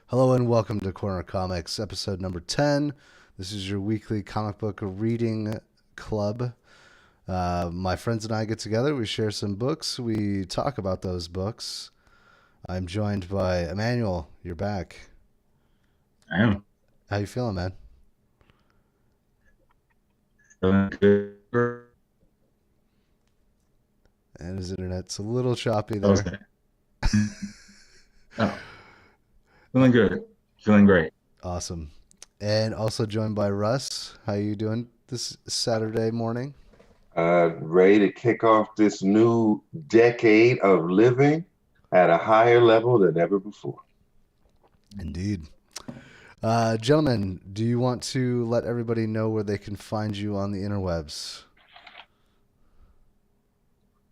Hello and welcome to Corner Comics, episode number 10. This is your weekly comic book reading club. My friends and I get together, we share some books, we talk about those books. I'm joined by Emmanuel. You're back. I am How you feeling, man? feeling good. And his internet's a little choppy How's there. that? Oh, feeling good. Feeling great. Awesome. And also joined by Russ. How you doing this Saturday morning? Ready to kick off this new decade of living at a higher level than ever before. Indeed. Gentlemen, do you want to let everybody know where they can find you on the interwebs?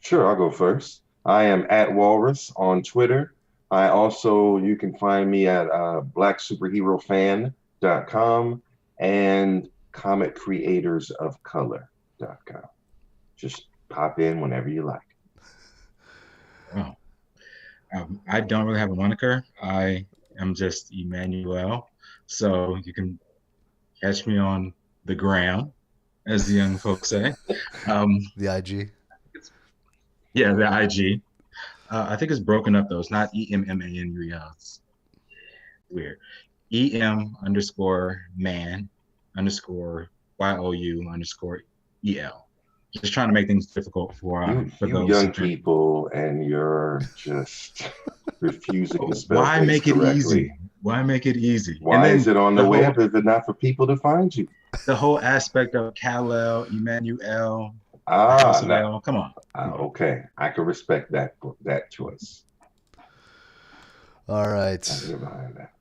Sure, I'll go first. I am at Walrus on Twitter. You can find me at blacksuperherofan.com and comiccreatorsofcolor.com. Just pop in whenever you like. Oh, I don't really have a moniker. I am just Emmanuel. So you can catch me on the gram, as the young folks say. Um, The IG? yeah, the IG. I think it's broken up though. It's not EMMAN. It's weird. EM_man underscore YOU_EL. Just trying to make things difficult You for you those who young can. people and you're just refusing to spell Why things make it correctly. easy? Why make it easy? And Why is then it on the the whole web if it's not for people to find you? the whole aspect of Kal-El, Emmanuel, the House Ah, of no. L. Come on, come on. Okay. I can respect that choice. All right. I can get behind that.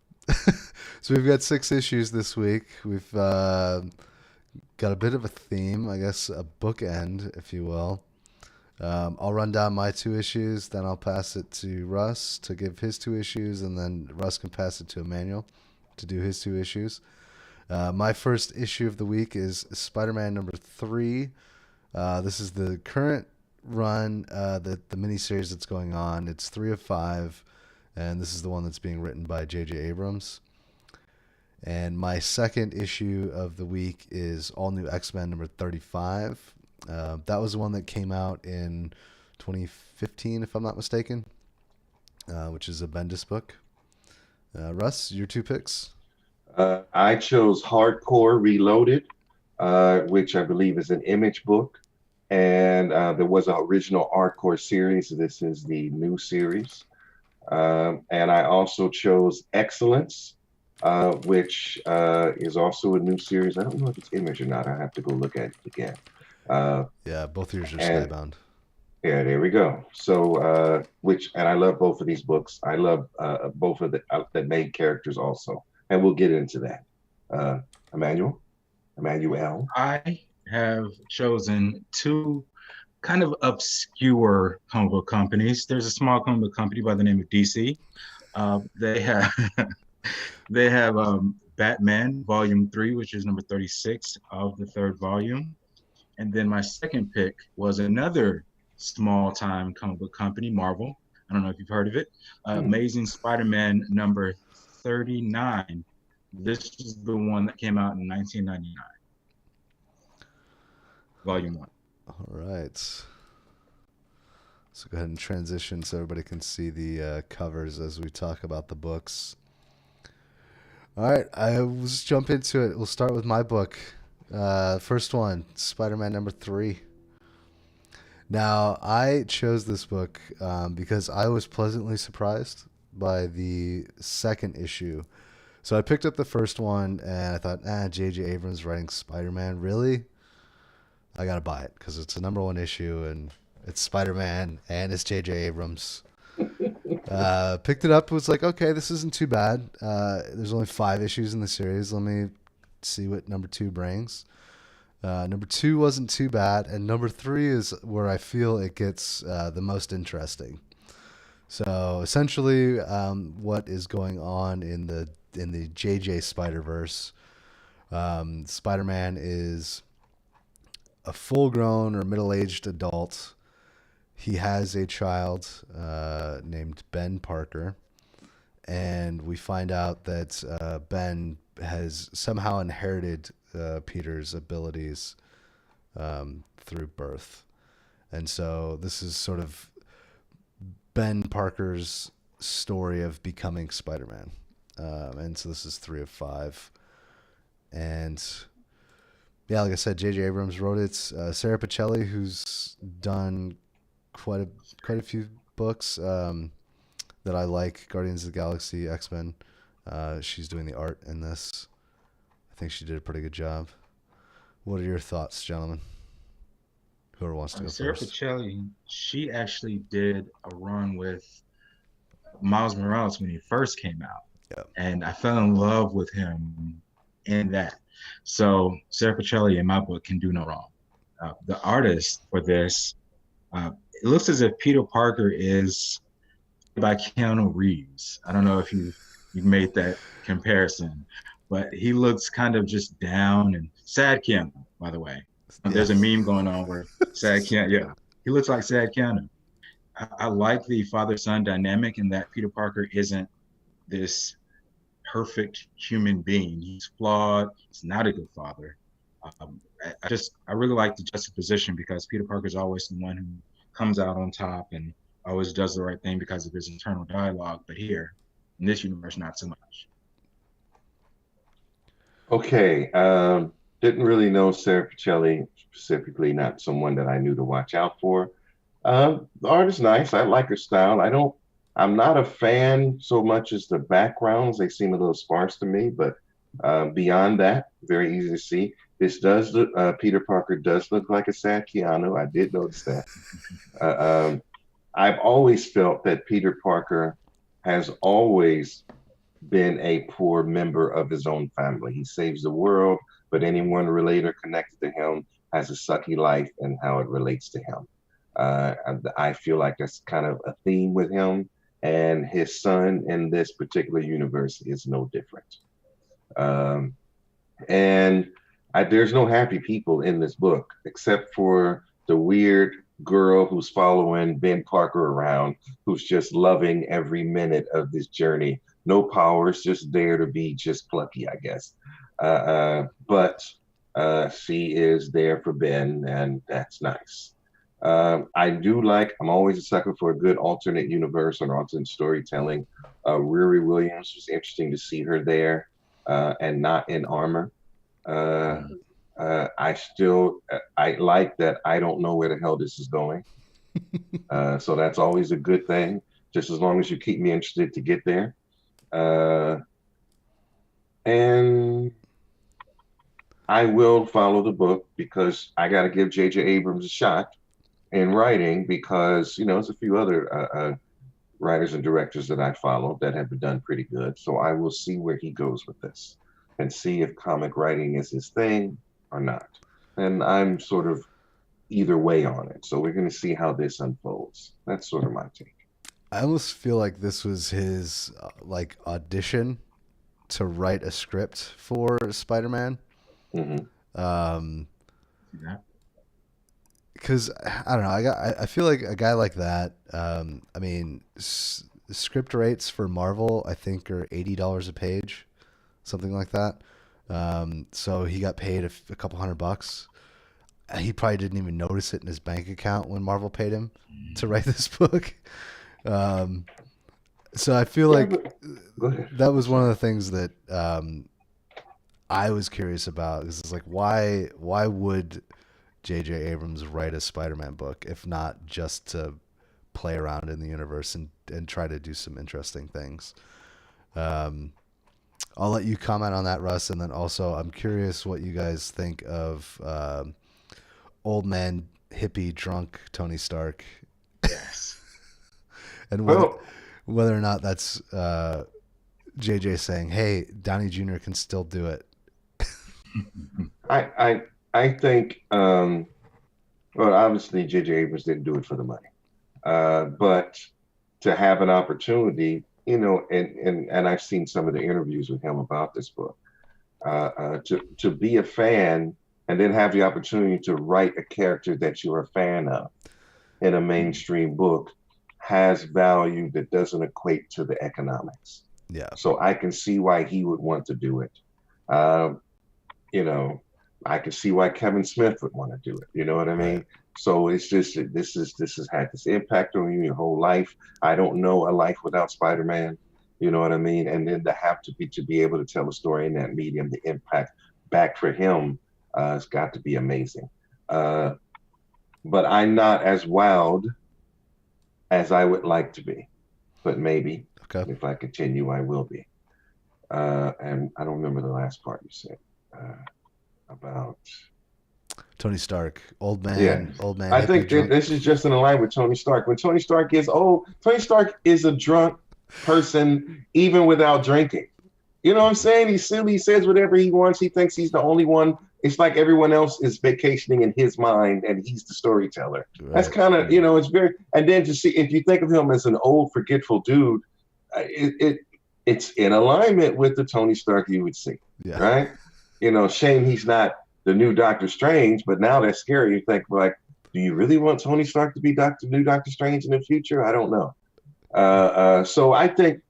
So we've got 6 issues this week. We've got a bit of a theme, I guess, a bookend, if you will. I'll run down my 2 issues, then I'll pass it to Russ to give his 2 issues, and then Russ can pass it to Emmanuel to do his 2 issues. My first issue of the week is Spider-Man number 3. This is the current run, the miniseries that's going on. It's 3 of 5, and this is the one that's being written by J.J. Abrams. And my second issue of the week is All New X-Men number 35. That was the one that came out in 2015, if I'm not mistaken, which is a Bendis book. Russ, your 2 picks? I chose Hardcore Reloaded, which I believe is an Image book. And there was an original Hardcore series. This is the new series. And I also chose Excellence, which is also a new series. I don't know if it's Image or not. I have to go look at it again. Uh, Yeah, both yours are and Skybound. Yeah, there we go. So, and I love both of these books. I love both of the main characters also, and we'll get into that. Uh, Emmanuel, Emmanuel. I have chosen two kind of obscure comic book companies. There's a small comic book company by the name of DC. They have they have Batman Volume 3, which is number 36 of the third volume. And then my second pick was another small time comic book company, Marvel. I don't know if you've heard of it. Hmm. Amazing Spider-Man number 39. This is the one that came out in 1999, volume one. All right. So go ahead and transition so everybody can see the covers as we talk about the books. All right, will just jump into it. We'll start with my book. First one, Spider-Man number 3. Now, I chose this book because I was pleasantly surprised by the second issue. So I picked up the first one and I thought, J.J. Abrams writing Spider-Man, really? I gotta buy it because it's a number 1 issue and it's Spider-Man and it's J.J. Abrams. Picked it up. Was like, okay, this isn't too bad. There's only 5 issues in the series. Let me see what number 2 brings. Number 2 wasn't too bad, and number 3 is where I feel it gets the most interesting. So essentially, what is going on in the JJ Spider Verse? Spider-Man is a full-grown or middle-aged adult. He has a child named Ben Parker, and we find out that Ben has somehow inherited Peter's abilities through birth. And so this is sort of Ben Parker's story of becoming Spider-Man. And so this is 3 of 5. And yeah, like I said, J.J. Abrams wrote it. Sarah Pichelli, who's done quite a few books that I like, Guardians of the Galaxy, X-Men. She's doing the art in this. I think she did a pretty good job. What are your thoughts, gentlemen? Whoever wants to go Sarah first. Pichelli, she actually did a run with Miles Morales when he first came out. Yep. And I fell in love with him in that. So Sarah Pichelli, in my book, can do no wrong. The artist for this, it looks as if Peter Parker is by Keanu Reeves. I don't know if you made that comparison, but he looks kind of just down and sad Keanu, by the way. There's a meme going on where sad Keanu, yeah, he looks like sad Keanu. I like the father-son dynamic in that Peter Parker isn't this perfect human being. He's flawed. He's not a good father. I really like the juxtaposition because Peter Parker is always the one who comes out on top and always does the right thing because of his internal dialogue. But here, in this universe, not so much. Okay. Didn't really know Sarah Pichelli specifically, not someone that I knew to watch out for. The art is nice. I like her style. I'm not a fan so much as the backgrounds. They seem a little sparse to me, but beyond that, very easy to see. This does look, Peter Parker does look like a sad Keanu. I did notice that. I've always felt that Peter Parker has always been a poor member of his own family. He saves the world, but anyone related or connected to him has a sucky life and how it relates to him. I feel like that's kind of a theme with him, and his son in this particular universe is no different. There's no happy people in this book, except for the weird girl who's following Ben Parker around, who's just loving every minute of this journey. No powers, just there to be just plucky, I guess. But she is there for Ben, and that's nice. I'm always a sucker for a good alternate universe or alternate storytelling. Riri Williams was interesting to see her there and not in armor. I like that I don't know where the hell this is going. So that's always a good thing, just as long as you keep me interested to get there. And I will follow the book because I got to give J.J. Abrams a shot in writing because, there's a few other writers and directors that I follow that have done pretty good. So I will see where he goes with this and see if comic writing is his thing or not. And I'm sort of either way on it. So we're going to see how this unfolds. That's sort of my take. I almost feel like this was his audition to write a script for Spider-Man. Mm-hmm. Because I don't know, I feel like a guy like that. Script rates for Marvel I think are $80 a page, something like that. So he got paid a couple $100. He probably didn't even notice it in his bank account when Marvel paid him to write this book. So I feel that was one of the things that I was curious about. Is like why would J.J. Abrams write a Spider-Man book if not just to play around in the universe and try to do some interesting things? I'll let you comment on that, Russ, and then also I'm curious what you guys think of old man hippie drunk Tony Stark. Yes. And whether or not that's JJ saying, "Hey, Downey Jr. can still do it." I think, obviously J.J. Abrams didn't do it for the money, but to have an opportunity, and I've seen some of the interviews with him about this book, to be a fan and then have the opportunity to write a character that you're a fan of in a mainstream book has value that doesn't equate to the economics. Yeah. So I can see why he would want to do it. Um, you know, I can see why Kevin Smith would want to do it. You know what I Right. mean? So it's just this has had this impact on you your whole life. I don't know a life without Spider-Man. You know what I mean? And then to be able to tell a story in that medium, the impact back for him has got to be amazing. Uh, but I'm not as wowed as I would like to be. But maybe Okay. if I continue, I will be. And I don't remember the last part you said about. Tony Stark, Yeah, old man, I hippie think that drunk. this is just in line with Tony Stark. When Tony Stark is old, Tony Stark is a drunk person even without drinking. You know what I'm saying? He's silly. He says whatever he wants. He thinks he's the only one. It's like everyone else is vacationing in his mind, and he's the storyteller. That's Right. kind of, it's very. And then to see, if you think of him as an old, forgetful dude, it's in alignment with the Tony Stark you would see, Yeah. right? Shame he's not the new Doctor Strange, but now that's scary. You think like, do you really want Tony Stark to be new Doctor Strange in the future? I don't know. So I think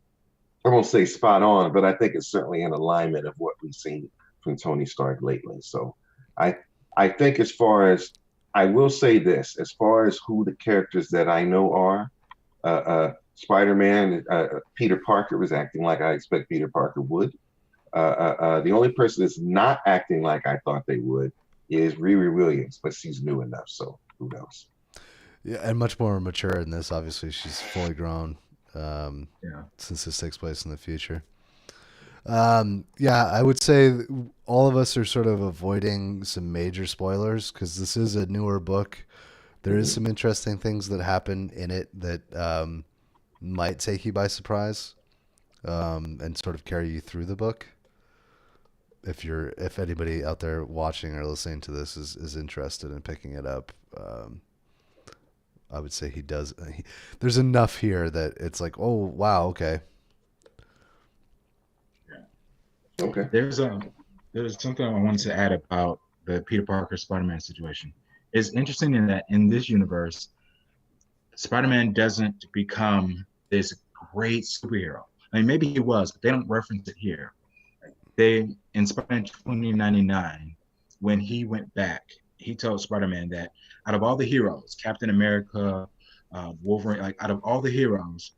I won't say spot on, but I think it's certainly in alignment of what we've seen from Tony Stark lately. So I I think as far as I will say this, as far as who the characters that I know are, Spider-Man, Peter Parker was acting like I expect Peter Parker would. The only person that's not acting like I thought they would is Riri Williams, but she's new enough, so who knows? Yeah, and much more mature in this. Obviously, she's fully grown. Yeah. Since this takes place in the future. Yeah, I would say all of us are sort of avoiding some major spoilers because this is a newer book. There is some interesting things that happen in it that might take you by surprise and sort of carry you through the book. If anybody out there watching or listening to this is interested in picking it up, I would say he does. There's enough here that it's like, oh wow, okay. Okay. There's something I wanted to add about the Peter Parker Spider-Man situation. It's interesting in that in this universe, Spider-Man doesn't become this great superhero. I mean, maybe he was, but they don't reference it here. They in Spider-Man 2099, when he went back, he told Spider-Man that out of all the heroes, Captain America, Wolverine, like out of all the heroes,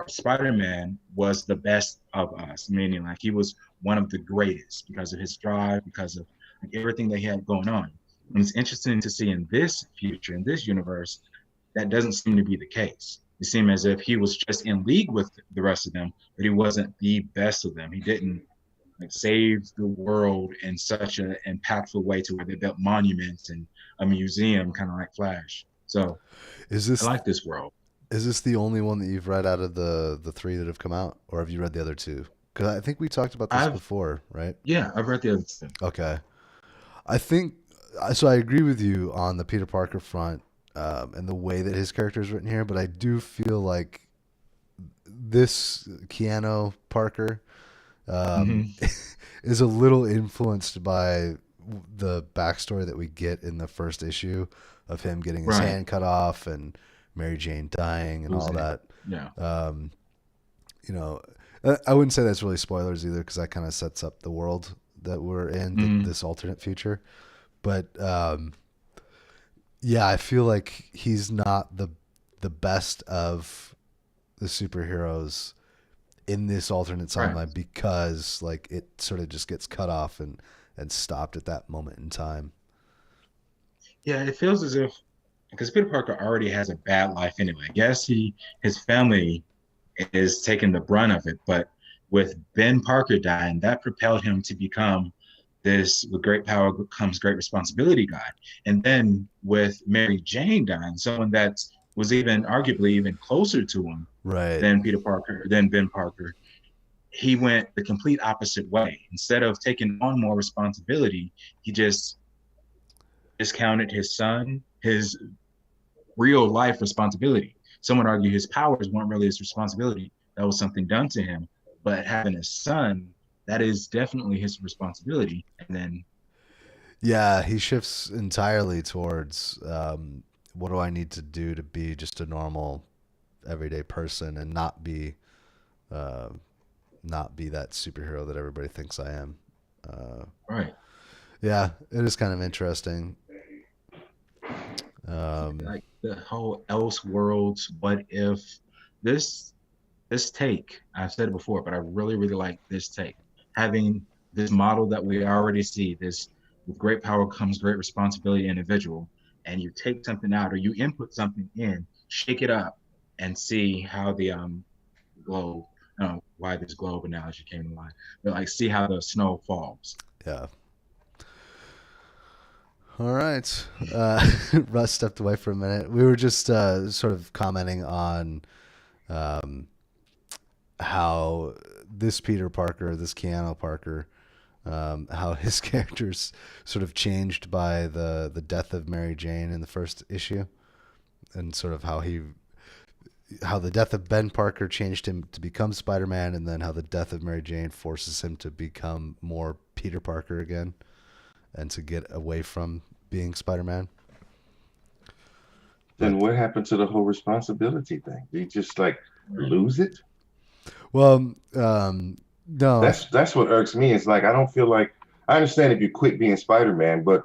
Spider-Man was the best of us, meaning like he was one of the greatest because of his drive, because of like, everything that he had going on. And it's interesting to see in this future, in this universe, that doesn't seem to be the case. It seemed as if he was just in league with the rest of them, but he wasn't the best of them. He didn't like save the world in such an impactful way to where they built monuments and a museum, kind of like Flash. So Is I this like this world. is this the only one that you've read out of the three that have come out, or have you read the other two? Because I think we talked about this I've before, right? Yeah, I've read the other two. Okay. I think so. I agree with you on the Peter Parker front and the way that his character is written here, but I do feel like this Keanu Parker um, Mm-hmm. is a little influenced by the backstory that we get in the first issue of him getting his Right. hand cut off and Mary Jane dying and all Losing it. that. Yeah. Um, you know, I wouldn't say that's really spoilers either because that kind of sets up the world that we're in, Mhm. this alternate future. But yeah, I feel like he's not the best of the superheroes in this alternate Right. timeline because like it sort of just gets cut off and stopped at that moment in time. Yeah, it feels as if because Peter Parker already has a bad life anyway. Yes, his family is taking the brunt of it, but with Ben Parker dying, that propelled him to become this with great power comes great responsibility guy. And then with Mary Jane dying, someone that was even arguably even closer to him Right. than Ben Parker, he went the complete opposite way. Instead of taking on more responsibility, he just discounted his son, his real life responsibility. Some would argue his powers weren't really his responsibility. That was something done to him. But having a son, that is definitely his responsibility. And then, Yeah, he shifts entirely towards what do I need to do to be just a normal everyday person and not be uh, not be that superhero that everybody thinks I am. Right. Yeah, it is kind of interesting. Like the whole Elseworlds, what if this this take, I've said it before, but I really, really like this take. Having this model that we already see, this with great power comes great responsibility individual, and you take something out or you input something in, shake it up and see how the globe, I don't know why this globe analogy came to mind, but like see how the snow falls. Yeah. All right. Russ stepped away for a minute. We were just sort of commenting on how this Peter Parker, this Keanu Parker, how his character's sort of changed by the death of Mary Jane in the first issue, and sort of how the death of Ben Parker changed him to become Spider-Man, and then how the death of Mary Jane forces him to become more Peter Parker again, and to get away from being Spider-Man. Then what happened to the whole responsibility thing? Did he just like lose it? Well, no. That's what irks me. It's like I don't feel like I understand if you quit being Spider-Man, but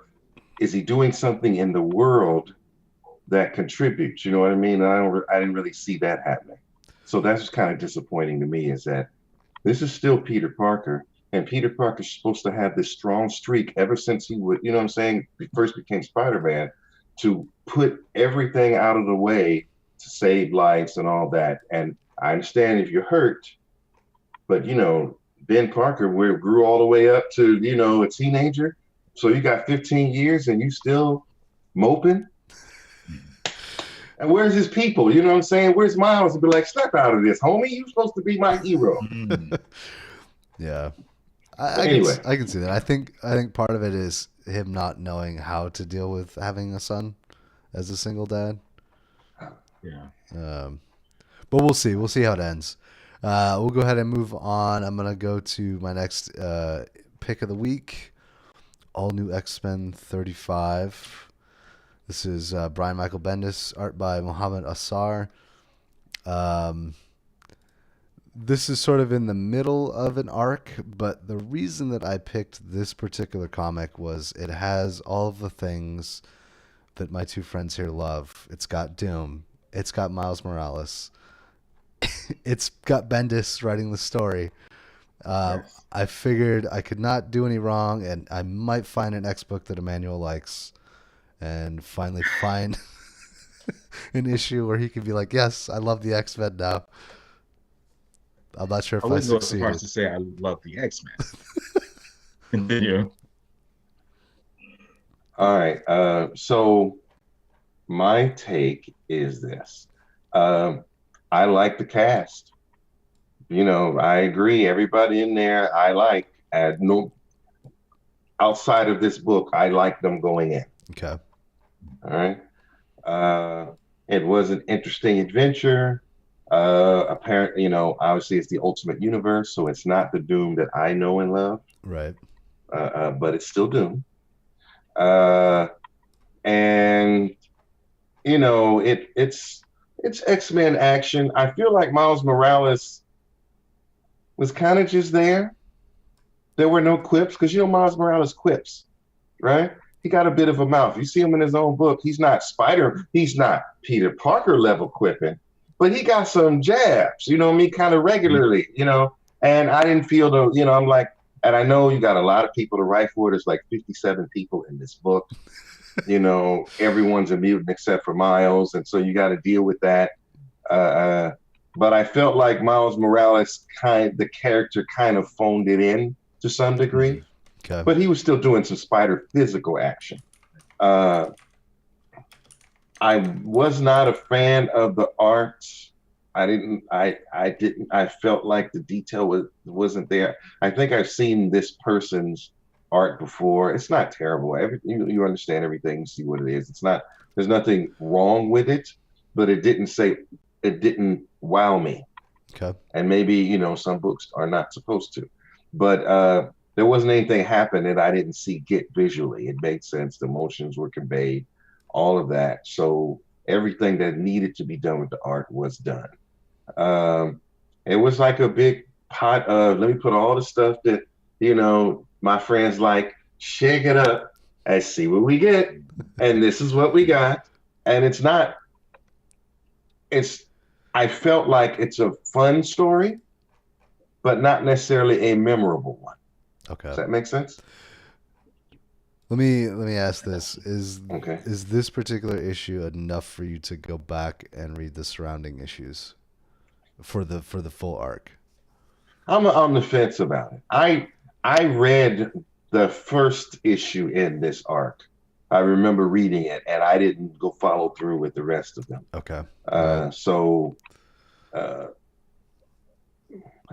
is he doing something in the world that contributes? You know what I mean? I didn't really see that happening. So that's kind of disappointing to me, is that this is still Peter Parker, and Peter Parker's supposed to have this strong streak ever since he would, you know what I'm saying, first became Spider-Man, to put everything out of the way to save lives and all that. And I understand if you're hurt, but you know, Ben Parker grew all the way up to, you know, a teenager. So you got 15 years and you still moping. And where's his people? You know what I'm saying? Where's Miles to be like, step out of this, homie? You're supposed to be my hero. Yeah. Anyway. I can see that. I think part of it is him not knowing how to deal with having a son as a single dad. Yeah. But we'll see. We'll see how it ends. We'll go ahead and move on. I'm gonna go to my next pick of the week. All New X-Men 35. This is Brian Michael Bendis, art by Mohammed Assar. This is sort of in the middle of an arc, but the reason that I picked this particular comic was it has all of the things that my two friends here love. It's got Doom. It's got Miles Morales. It's got Bendis writing the story. Yes. I figured I could not do any wrong, and I might find an X book that Emmanuel likes, and finally find an issue where he can be like, yes, I love the X-Men now. I'm not sure if I I wouldn't go so far succeeded. as to say I love the X-Men. Continue. All right. So my take is this. I like the cast. You know, I agree. Everybody in there, I like. No, outside of this book, I like them going in. Okay. All right. It was an interesting adventure. Apparently, you know, obviously it's the Ultimate Universe, so it's not the Doom that I know and love. Right. But it's still Doom. And you know, it's X-Men action. I feel like Miles Morales was kind of just there. There were no quips, because you know Miles Morales quips, right? He got a bit of a mouth. You see him in his own book. He's not Peter Parker level quipping, but he got some jabs, you know what I mean, kind of regularly, you know. And I didn't feel I'm like, and I know you got a lot of people to write for. There's like 57 people in this book. You know, everyone's a mutant except for Miles, and so you got to deal with that. But I felt like Miles Morales the character kind of phoned it in to some degree. Okay. But he was still doing some spider physical action. I was not a fan of the art. I felt like the detail wasn't there. I think I've seen this person's art before. It's not terrible. You understand everything, you see what it is. There's nothing wrong with it, but it didn't wow me. Okay. And maybe, you know, some books are not supposed to. But there wasn't anything happen that I didn't see get visually. It made sense. The emotions were conveyed, all of that. So everything that needed to be done with the art was done. It was like a big let me put all the stuff that my friends like, shake it up and see what we get, and this is what we got, and it's I felt like it's a fun story, but not necessarily a memorable one. Okay. Does that make sense? Let me ask this: Okay. is this particular issue enough for you to go back and read the surrounding issues for the full arc? I'm on the fence about it. I read the first issue in this arc. I remember reading it, and I didn't go follow through with the rest of them. Okay. So I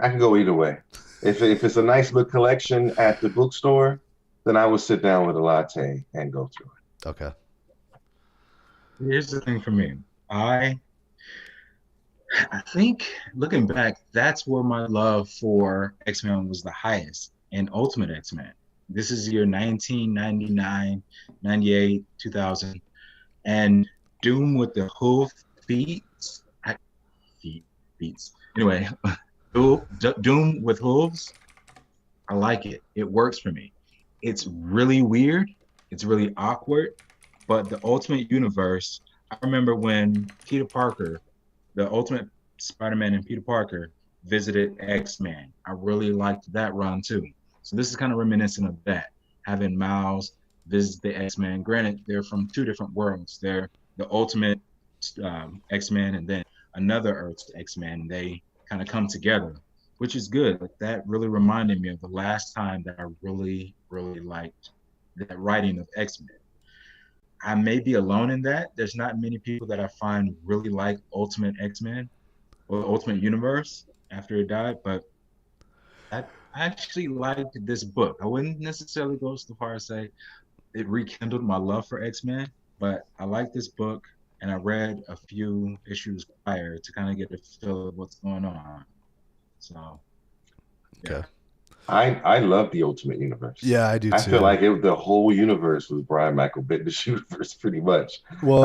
can go either way. If it's a nice little collection at the bookstore, then I would sit down with a latte and go through it. Okay. Here's the thing for me. I think looking back, that's where my love for X-Men was the highest in Ultimate X-Men. This is year 1999, 98, 2000. And Doom with the hoof beats. Beats. Anyway, Doom with hooves. I like it. It works for me. It's really weird. It's really awkward. But the Ultimate Universe, I remember when Peter Parker, the Ultimate Spider-Man and Peter Parker visited X-Men. I really liked that run too. So this is kind of reminiscent of that, having Miles visit the X-Men. Granted, they're from two different worlds. They're the Ultimate X-Men and then another Earth's X-Men. They kind of come together, which is good. Like, that really reminded me of the last time that I really, really liked that writing of X-Men. I may be alone in that. There's not many people that I find really like Ultimate X-Men or Ultimate Universe after it died, but I actually liked this book. I wouldn't necessarily go so far as say it rekindled my love for X-Men, but I like this book, and I read a few issues prior to kind of get a feel of what's going on. So, yeah. Okay. I love the Ultimate Universe. Yeah, I do I too. feel like the whole universe was Brian Michael Bendis' universe, pretty much. Well,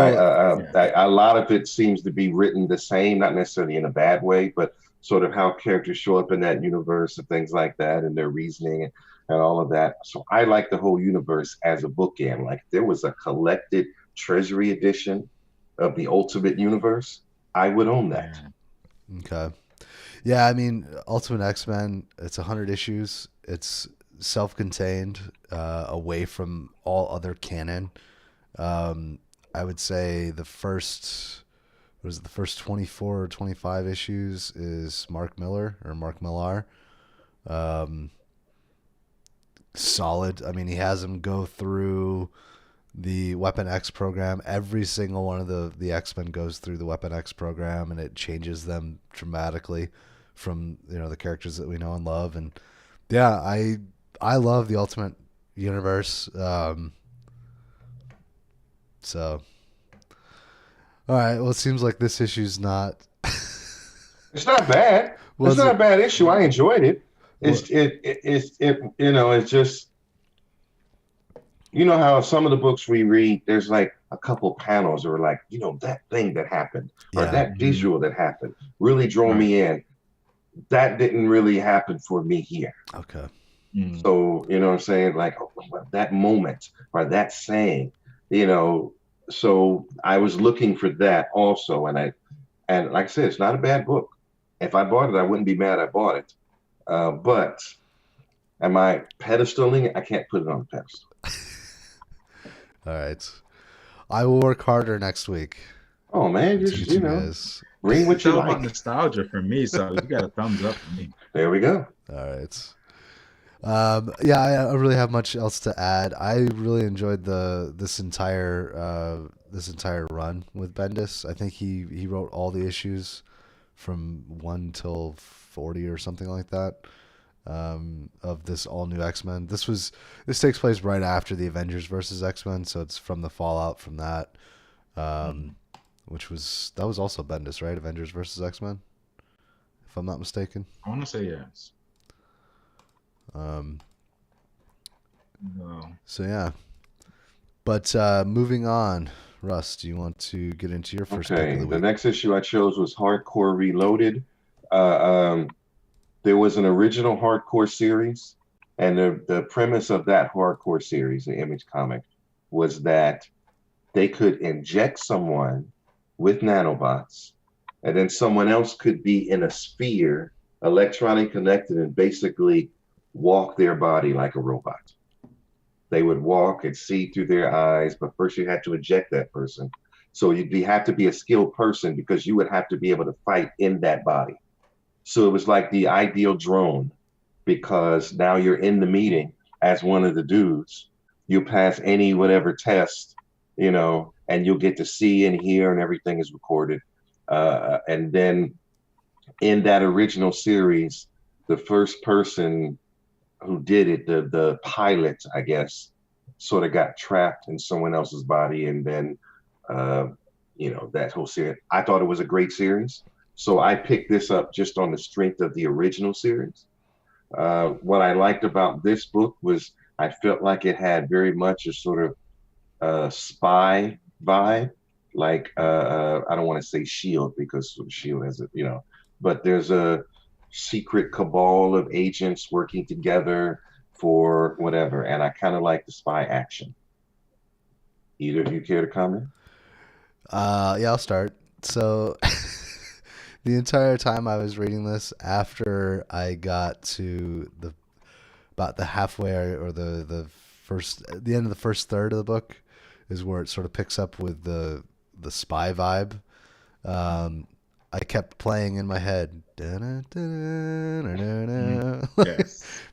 A lot of it seems to be written the same, not necessarily in a bad way, but sort of how characters show up in that universe and things like that, and their reasoning and all of that. So I like the whole universe as a bookend. Like, there was a collected Treasury edition of the Ultimate Universe, I would own that. Okay. Yeah, I mean, Ultimate X-Men, it's 100 issues. It's self-contained, away from all other canon. I would say the first 24 or 25 issues is Mark Millar. Solid. I mean, he has him go through the Weapon X program. Every single one of the X-Men goes through the Weapon X program, and it changes them dramatically from the characters that we know and love. And yeah, I love the Ultimate Universe. So all right, well, it seems like this issue's not. It's not bad. It's not a bad issue. I enjoyed it. It's just, how some of the books we read, there's like a couple panels or like, that thing that happened or that visual that happened really drew me in. That didn't really happen for me here. Okay. So, what I'm saying? Like, that moment or that saying, so I was looking for that also. And like I said, it's not a bad book. If I bought it, I wouldn't be mad I bought it. But am I pedestaling it? I can't put it on the pedestal. All right. I will work harder next week. Oh, man, just, bring what you like. It's all about nostalgia for me, so you got a thumbs up for me. There we go. All right. Yeah, I really have much else to add. I really enjoyed this entire run with Bendis. I think he wrote all the issues from 1 till 40 or something like that, of this all new X-Men. This takes place right after the Avengers versus X-Men, so it's from the fallout from that, that was also Bendis, right? Avengers versus X-Men, if I'm not mistaken. I want to say yes. No. So yeah, but moving on, Russ, do you want to get into your first pick of the week? The next issue I chose was Hardcore Reloaded. there was an original hardcore series, and the premise of that hardcore series, the Image comic, was that they could inject someone with nanobots, and then someone else could be in a sphere, electronic connected, and basically walk their body like a robot. They would walk and see through their eyes, but first you had to inject that person. So have to be a skilled person because you would have to be able to fight in that body. So it was like the ideal drone, because now you're in the meeting as one of the dudes. You pass any whatever test, and you'll get to see and hear, and everything is recorded. And then in that original series, the first person who did it, the pilot, I guess, sort of got trapped in someone else's body, and then that whole series. I thought it was a great series, so I picked this up just on the strength of the original series. What I liked about this book was I felt like it had very much a sort of spy vibe, like I don't want to say Shield because Shield has but there's a secret cabal of agents working together for whatever, and I kind of like the spy action. Either of you care to comment? Yeah, I'll start. So the entire time I was reading this, after I got to about the halfway or the end of the first third of the book is where it sort of picks up with the spy vibe. I kept playing in my head. Yes.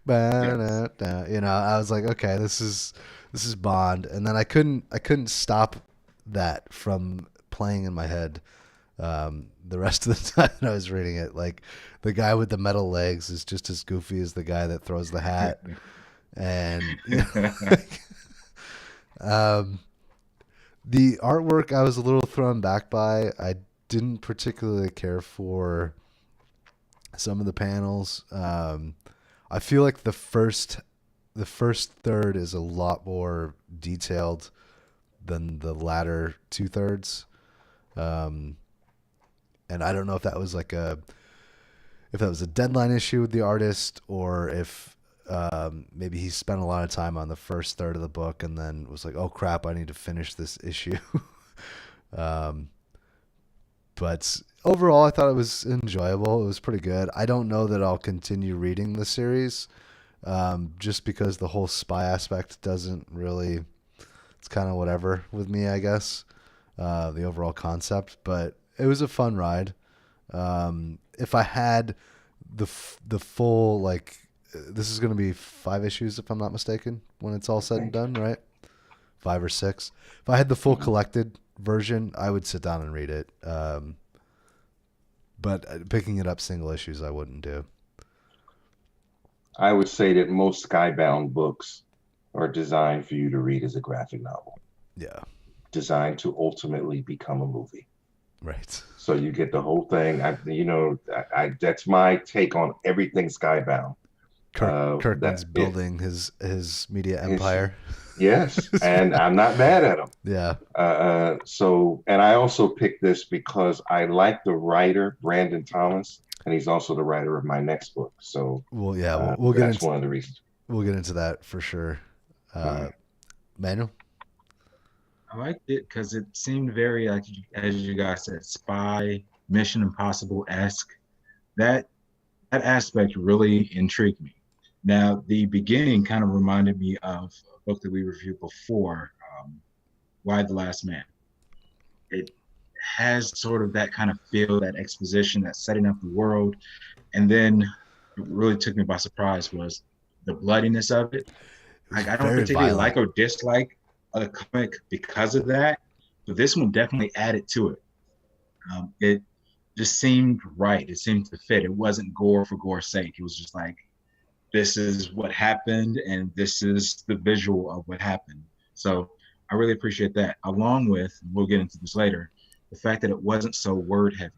I was like, okay, this is Bond, and then I couldn't stop that from playing in my head the rest of the time that I was reading it. Like, the guy with the metal legs is just as goofy as the guy that throws the hat, and the artwork I was a little thrown back by. I didn't particularly care for some of the panels. I feel like the first third is a lot more detailed than the latter 2/3. And I don't know if that was if that was a deadline issue with the artist, or if maybe he spent a lot of time on the first third of the book and then was like, oh crap, I need to finish this issue. But overall, I thought it was enjoyable. It was pretty good. I don't know that I'll continue reading the series, just because the whole spy aspect doesn't really, it's kind of whatever with me, I guess, the overall concept. But it was a fun ride. If I had the full, this is going to be 5 issues, if I'm not mistaken, when it's all said and done, right? 5 or 6. If I had the full collected version, I would sit down and read it. But picking it up single issues, I wouldn't do. I would say that most Skybound books are designed for you to read as a graphic novel. Yeah. Designed to ultimately become a movie. Right. So you get the whole thing. That's my take on everything Skybound. Kirkman's building his media empire. Yes, and I'm not mad at him. Yeah. And I also picked this because I like the writer, Brandon Thomas, and he's also the writer of my next book. So we'll get that's into one of the reasons. We'll get into that for sure. Manuel? I liked it because it seemed very, like, as you guys said, spy, Mission Impossible-esque. That aspect really intrigued me. Now, the beginning kind of reminded me of a book that we reviewed before, Y: The Last Man. It has sort of that kind of feel, that exposition, that setting up the world. And then it really took me by surprise was the bloodiness of it. Like, I don't particularly like or dislike a comic because of that, but this one definitely added to it. It just seemed right. It seemed to fit. It wasn't gore for gore's sake. It was just like, this is what happened, and this is the visual of what happened. So I really appreciate that. Along with, we'll get into this later, the fact that it wasn't so word heavy.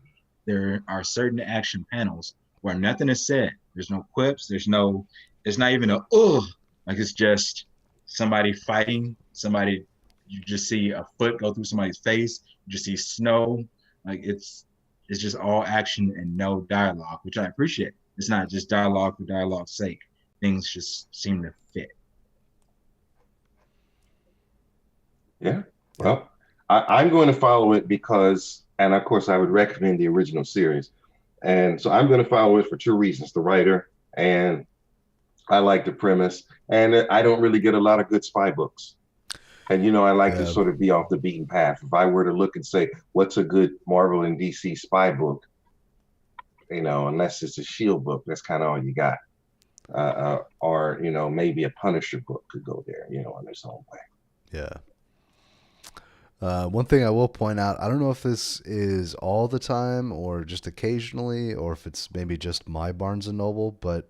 There are certain action panels where nothing is said. There's no quips. It's not even a, ugh. Like, it's just somebody fighting, somebody, you just see a foot go through somebody's face. You just see snow. Like, it's just all action and no dialogue, which I appreciate. It's not just dialogue for dialogue's sake. Things just seem to fit. Yeah. Well, I'm going to follow it because, and of course, I would recommend the original series. And so I'm going to follow it for two reasons: the writer, and I like the premise. And I don't really get a lot of good spy books. And, I like to Yeah. sort of be off the beaten path. If I were to look and say, what's a good Marvel and DC spy book? Unless it's a Shield book, that's kind of all you got. Or, maybe a Punisher book could go there, in its own way. Yeah. One thing I will point out, I don't know if this is all the time or just occasionally, or if it's maybe just my Barnes and Noble, but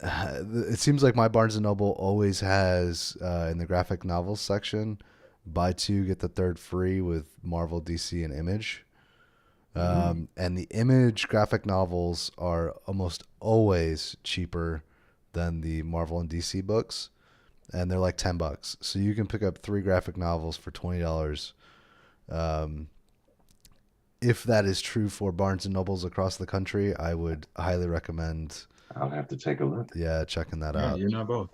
it seems like my Barnes and Noble always has in the graphic novels section, buy two get the third free with Marvel, DC, and Image. And the Image graphic novels are almost always cheaper than the Marvel and DC books, and they're like $10. So you can pick up 3 graphic novels for $20. If that is true for Barnes and Nobles across the country, I would highly recommend. I'll have to take a look. Yeah, checking that out. You know both.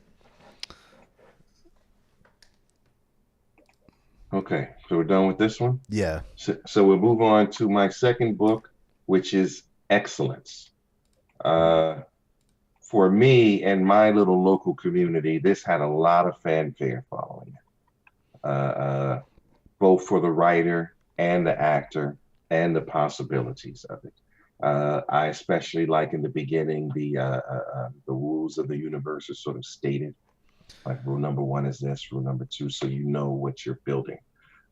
Okay, so we're done with this one. Yeah. So we'll move on to my second book, which is Excellence. For me and my little local community, this had a lot of fanfare following it, both for the writer and the actor and the possibilities of it. I especially like in the beginning the rules of the universe are sort of stated. Like rule number 1 is this, rule number 2, so you know what you're building.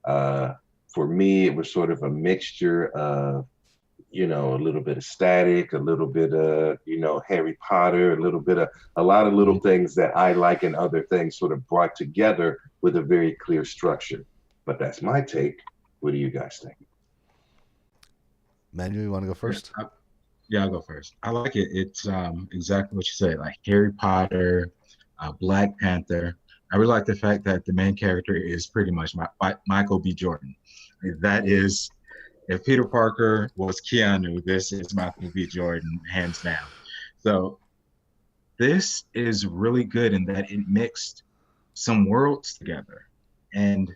For me, it was sort of a mixture of, a little bit of Static, a little bit of, Harry Potter, a lot of little things that I like and other things sort of brought together with a very clear structure. But that's my take. What do you guys think? Manuel, you want to go first? Yeah, I'll go first. I like it. It's exactly what you said, like Harry Potter, Black Panther. I really like the fact that the main character is pretty much Michael B. Jordan. That is, if Peter Parker was Keanu, this is Michael B. Jordan, hands down. So this is really good in that it mixed some worlds together. And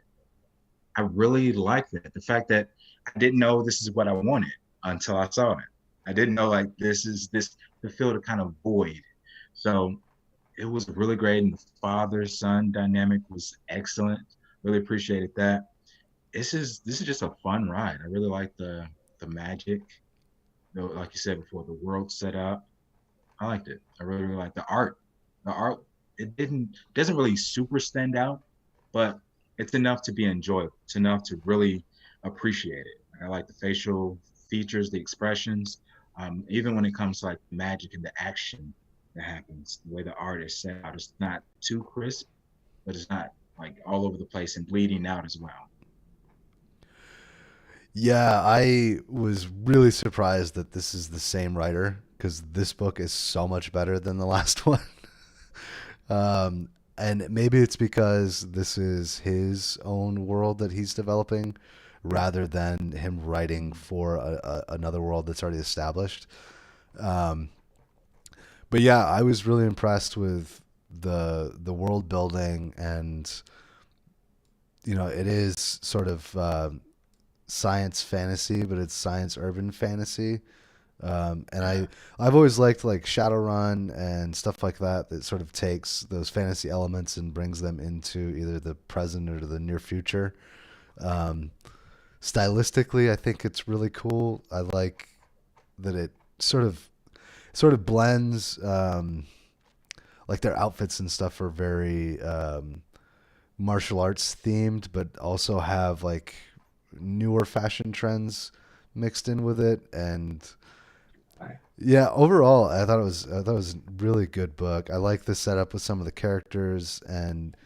I really like that. The fact that I didn't know this is what I wanted until I saw it. I didn't know like this to fill the kind of void. So it was really great, and the father-son dynamic was excellent. Really appreciated that. This is just a fun ride. I really like the magic, like you said before, the world set up. I liked it. I really, really like the art. The art, it doesn't really super stand out, but it's enough to be enjoyable. It's enough to really appreciate it. I like the facial features, the expressions, even when it comes to like magic and the action that happens, the way the art is set out. It's not too crisp, but it's not like all over the place and bleeding out as well. Yeah, I was really surprised that this is the same writer, because this book is so much better than the last one. And maybe it's because this is his own world that he's developing rather than him writing for another world that's already established. But yeah, I was really impressed with the world building, and it is sort of science fantasy, but it's science urban fantasy. And I've always liked like Shadowrun and stuff like that sort of takes those fantasy elements and brings them into either the present or the near future. Stylistically, I think it's really cool. I like that it sort of blends, like their outfits and stuff are very martial arts themed, but also have like newer fashion trends mixed in with it. And yeah, overall, I thought it was a really good book. I like the setup with some of the characters, and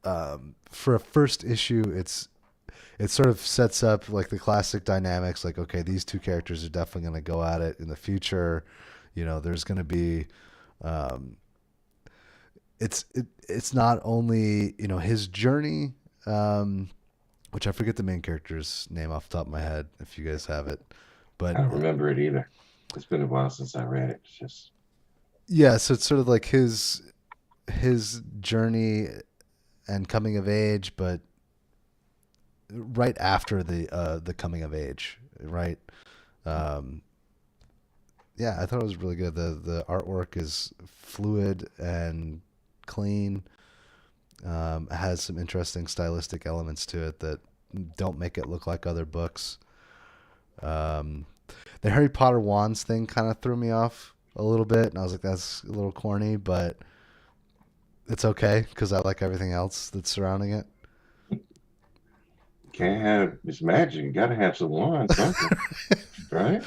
for a first issue, it sort of sets up like the classic dynamics. Like, okay, these two characters are definitely going to go at it in the future. There's going to be, it's not only his journey, which I forget the main character's name off the top of my head. If you guys have it, but I don't remember it either. It's been a while since I read it. It's just Yeah, so it's sort of like his journey and coming of age, but right after the coming of age, right? Um, yeah, I thought it was really good. The artwork is fluid and clean. Has some interesting stylistic elements to it that don't make it look like other books. Um, the Harry Potter wands thing kind of threw me off a little bit, and I was like, that's a little corny, but it's okay because I like everything else that's surrounding it. can't have it's magic. You got to have some wine, something, right?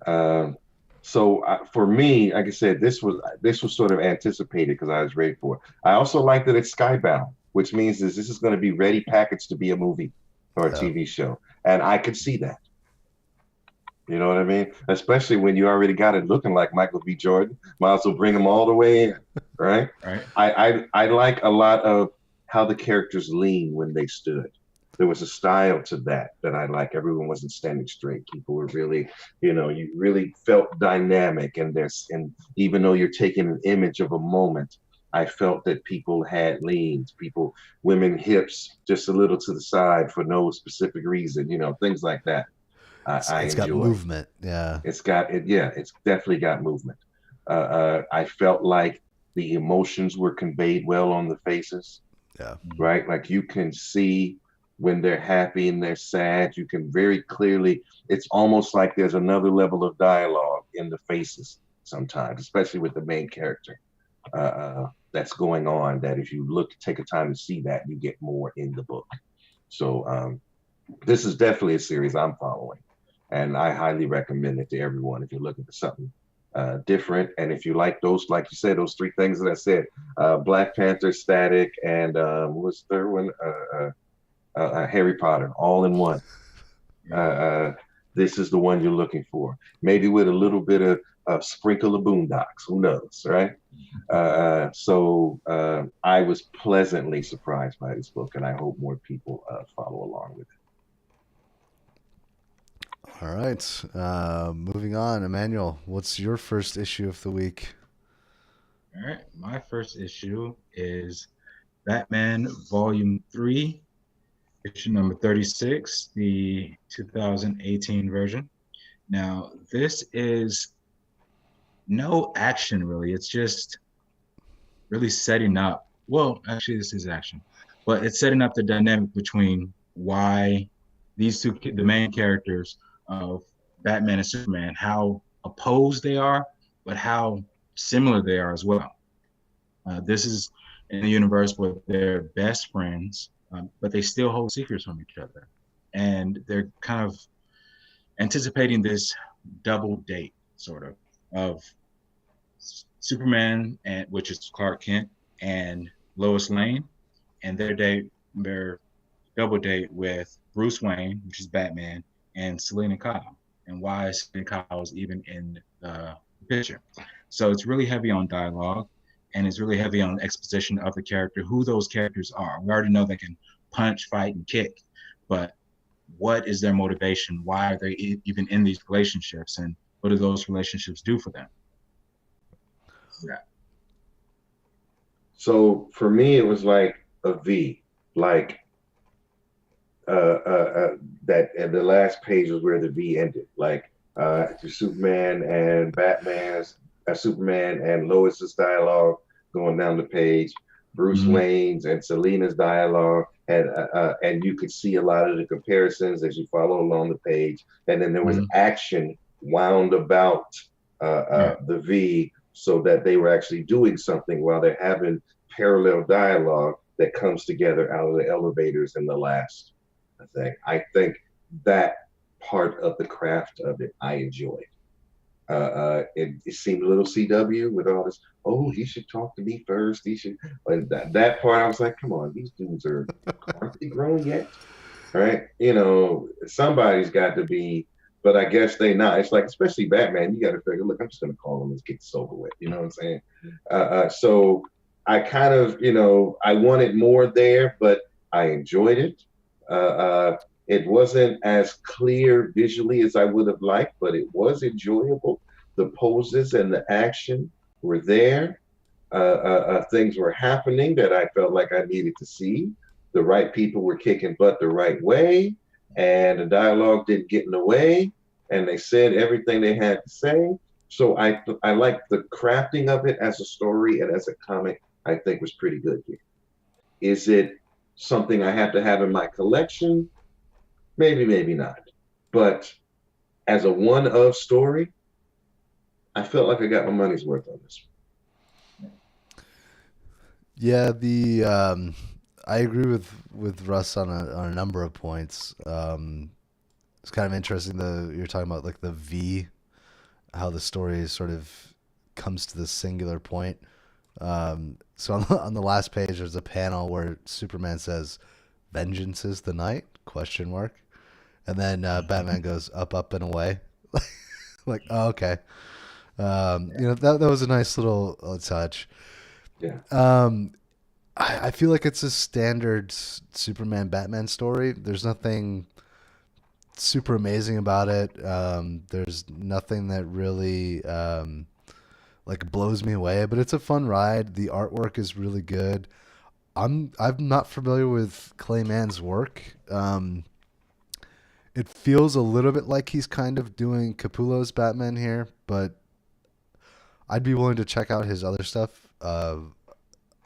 Um, for me, like I said, this was sort of anticipated because I was ready for it. I also like that it's skybound, which means this is going to be ready packaged to be a movie or a Yeah. TV show, and I could see that. You know what I mean? Especially when you already got it looking like Michael B. Jordan. Might as well bring them all the way in, right? Right. I like a lot of how the characters lean when they stood. There was a style to that I like. Everyone wasn't standing straight. People were really, you really felt dynamic and and even though you're taking an image of a moment, I felt that people had leans, women hips just a little to the side for no specific reason, things like that. I It's got enjoy. movement. Yeah. It's got it. Yeah, it's definitely got movement. I felt like the emotions were conveyed well on the faces, Yeah. right? Like you can see when they're happy and they're sad. You can very clearly, it's almost like there's another level of dialogue in the faces sometimes, especially with the main character that's going on. That if you take a time to see that, you get more in the book. So this is definitely a series I'm following, and I highly recommend it to everyone if you're looking for something different. And if you like those, like you said, those three things that I said, Black Panther, Static, and what was the third one? Harry Potter, all in one. This is the one you're looking for. Maybe with a little bit of a sprinkle of Boondocks. Who knows, right? I was pleasantly surprised by this book, and I hope more people follow along with it. All right. Moving on, Emmanuel. What's your first issue of the week? All right. My first issue is Batman Volume 3, issue number 36, the 2018 version. Now, this is no action really. It's just really setting up. Well, actually, this is action, but it's setting up the dynamic between why these two, the main characters of Batman and Superman, how opposed they are, but how similar they are as well. This is in a universe where they're best friends, but they still hold secrets from each other. And they're kind of anticipating this double date, sort of Superman, and which is Clark Kent, and Lois Lane, and their double date with Bruce Wayne, which is Batman, and Selena Kyle, and why Selena Kyle is even in the picture. So it's really heavy on dialogue, and it's really heavy on exposition of the character, who those characters are. We already know they can punch, fight, and kick, but what is their motivation? Why are they even in these relationships, and what do those relationships do for them? Yeah. So for me, it was like a V, like that. And the last page was where the V ended, like to Superman and Batman's, Superman and Lois's dialogue going down the page, Bruce Wayne's and Selena's dialogue, and you could see a lot of the comparisons as you follow along the page. And then there was action wound about the V, so that they were actually doing something while they're having parallel dialogue that comes together out of the elevators in the last thing. I think that part of the craft of it, I enjoyed. It seemed a little CW with all this, oh, he should talk to me first. He should, and that part, I was like, come on, these dudes aren't they grown yet? Right? Somebody's got to be, but I guess they not. It's like, especially Batman, you got to figure, look, I'm just going to call him and get this over with. You know what I'm saying? So I kind of, I wanted more there, but I enjoyed it. It wasn't as clear visually as I would have liked, but it was enjoyable. The poses and the action were there. Things were happening that I felt like I needed to see. The right people were kicking butt the right way, and the dialogue didn't get in the way, and they said everything they had to say. So I like the crafting of it as a story and as a comic. I think was pretty good here. Is it something I have to have in my collection? Maybe, maybe not. But as a one of story, I felt like I got my money's worth on this. Yeah, the I agree with Russ on a number of points. It's kind of interesting you're talking about like the V, how the story sort of comes to this singular point. So on the last page, there's a panel where Superman says, "Vengeance is the night?" Question mark, and then Batman goes up, up and away. Like, oh, okay. That was a nice little touch. Yeah. I feel like it's a standard Superman Batman story. There's nothing super amazing about it. There's nothing that really like blows me away, but it's a fun ride. The artwork is really good. I'm not familiar with Clay Mann's work. It feels a little bit like he's kind of doing Capullo's Batman here, but I'd be willing to check out his other stuff.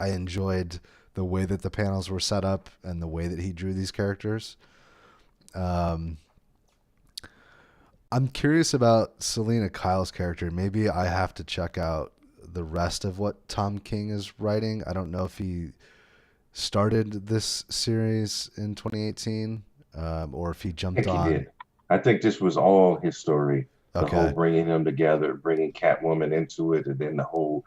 I enjoyed the way that the panels were set up and the way that he drew these characters. I'm curious about Selina Kyle's character. Maybe I have to check out the rest of what Tom King is writing. I don't know if he started this series in 2018 or if he jumped on. He did. I think this was all his story. The Okay. whole bringing them together, bringing Catwoman into it, and then the whole,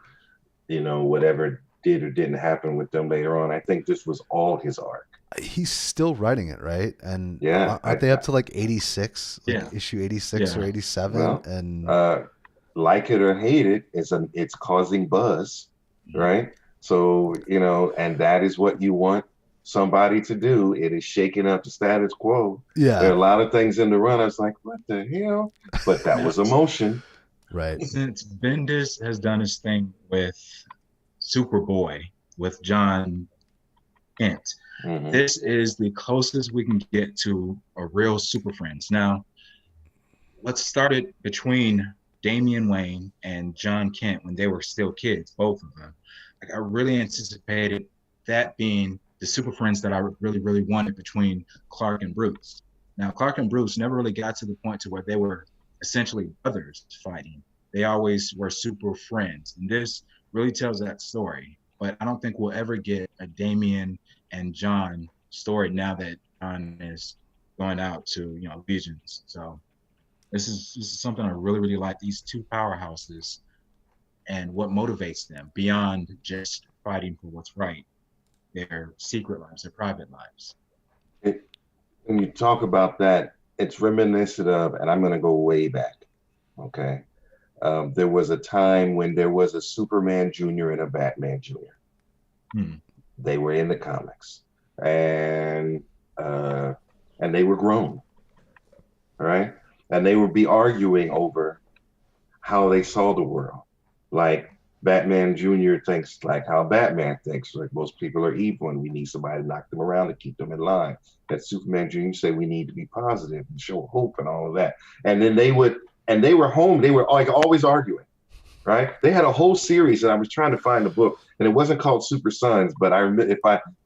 whatever did or didn't happen with them later on. I think this was all his arc. He's still writing it, right? And Yeah, aren't they up to like 86? Like Yeah. issue 86 or 87? Well, and like it or hate it, it's causing buzz, right? So, and that is what you want somebody to do. It is shaking up the status quo. yeah, There are a lot of things in the run. I was like, what the hell? But that was emotion. right. Since Bendis has done his thing with Superboy, with John Kent, Mhm. this is the closest we can get to a real Super Friends. Now, what started between Damian Wayne and John Kent when they were still kids, both of them, like I really anticipated that being the Super Friends that I really, really wanted between Clark and Bruce. Now, Clark and Bruce never really got to the point to where they were essentially brothers fighting. They always were super friends. And this really tells that story. But I don't think we'll ever get a Damian and John story now that John is going out to, Visions. So this is something I really, really like. These two powerhouses and what motivates them beyond just fighting for what's right, their secret lives, their private lives. When you talk about that, it's reminiscent of, and I'm going to go way back. Okay. There was a time when there was a Superman Jr. and a Batman Jr. They were in the comics, and they were grown, right? And they would be arguing over how they saw the world. Like Batman Jr. thinks like how Batman thinks. Like most people are evil, and we need somebody to knock them around to keep them in line. That Superman Jr. say we need to be positive and show hope and all of that. And then they were home. They were like always arguing, right? They had a whole series, and I was trying to find the book, and it wasn't called Super Sons, but I remember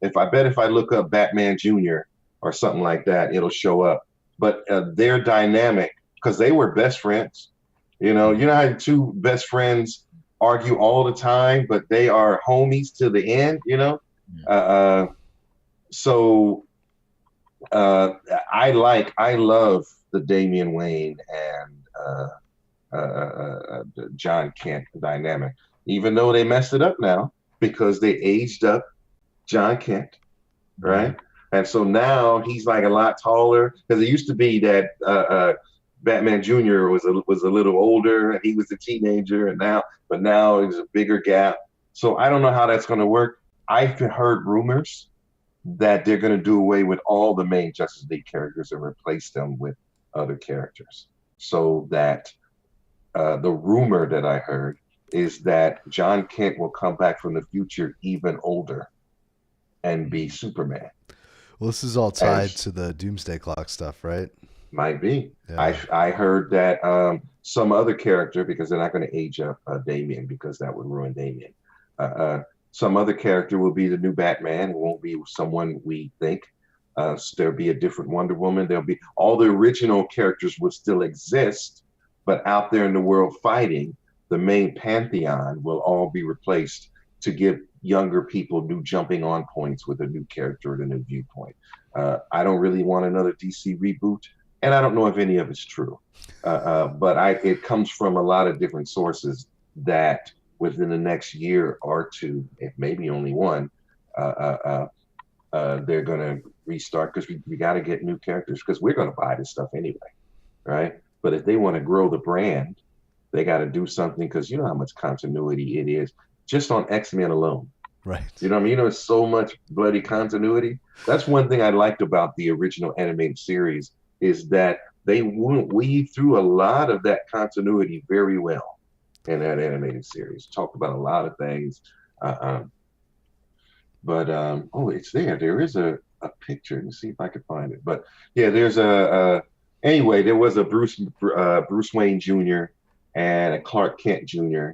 if I look up Batman Jr. or something like that, it'll show up. But their dynamic, because they were best friends. You know how two best friends argue all the time, but they are homies to the end. So I love the Damian Wayne and John Kent dynamic, even though they messed it up now because they aged up John Kent, right? And so now he's like a lot taller, because it used to be that Batman Jr. was a little older and he was a teenager, but now there's a bigger gap. So I don't know how that's going to work. I've heard rumors that they're going to do away with all the main Justice League characters and replace them with other characters. So that the rumor that I heard is that John Kent will come back from the future even older and be Superman. Well, this is all tied As- to the Doomsday Clock stuff, right? Might be. Yeah. I heard that some other character, because they're not going to age up Damian, because that would ruin Damian. Some other character will be the new Batman. It won't be someone we think. There'll be a different Wonder Woman. There'll be all the original characters will still exist, but out there in the world fighting, the main pantheon will all be replaced to give younger people new jumping on points with a new character and a new viewpoint. I don't really want another DC reboot, and I don't know if any of it's true. But it comes from a lot of different sources that within the next year or two, if maybe only one, they're going to restart, because we got to get new characters, because we're going to buy this stuff anyway, right? But if they want to grow the brand, they got to do something, because you know how much continuity it is just on X-Men alone. Right. You know what I mean? You know, it's so much bloody continuity. That's one thing I liked about the original animated series, is that they weave through a lot of that continuity very well in that animated series. Talked about a lot of things. Oh, it's there. There is a picture. Let me see if I can find it. But yeah, there's anyway, there was a Bruce Wayne Jr. and a Clark Kent Jr.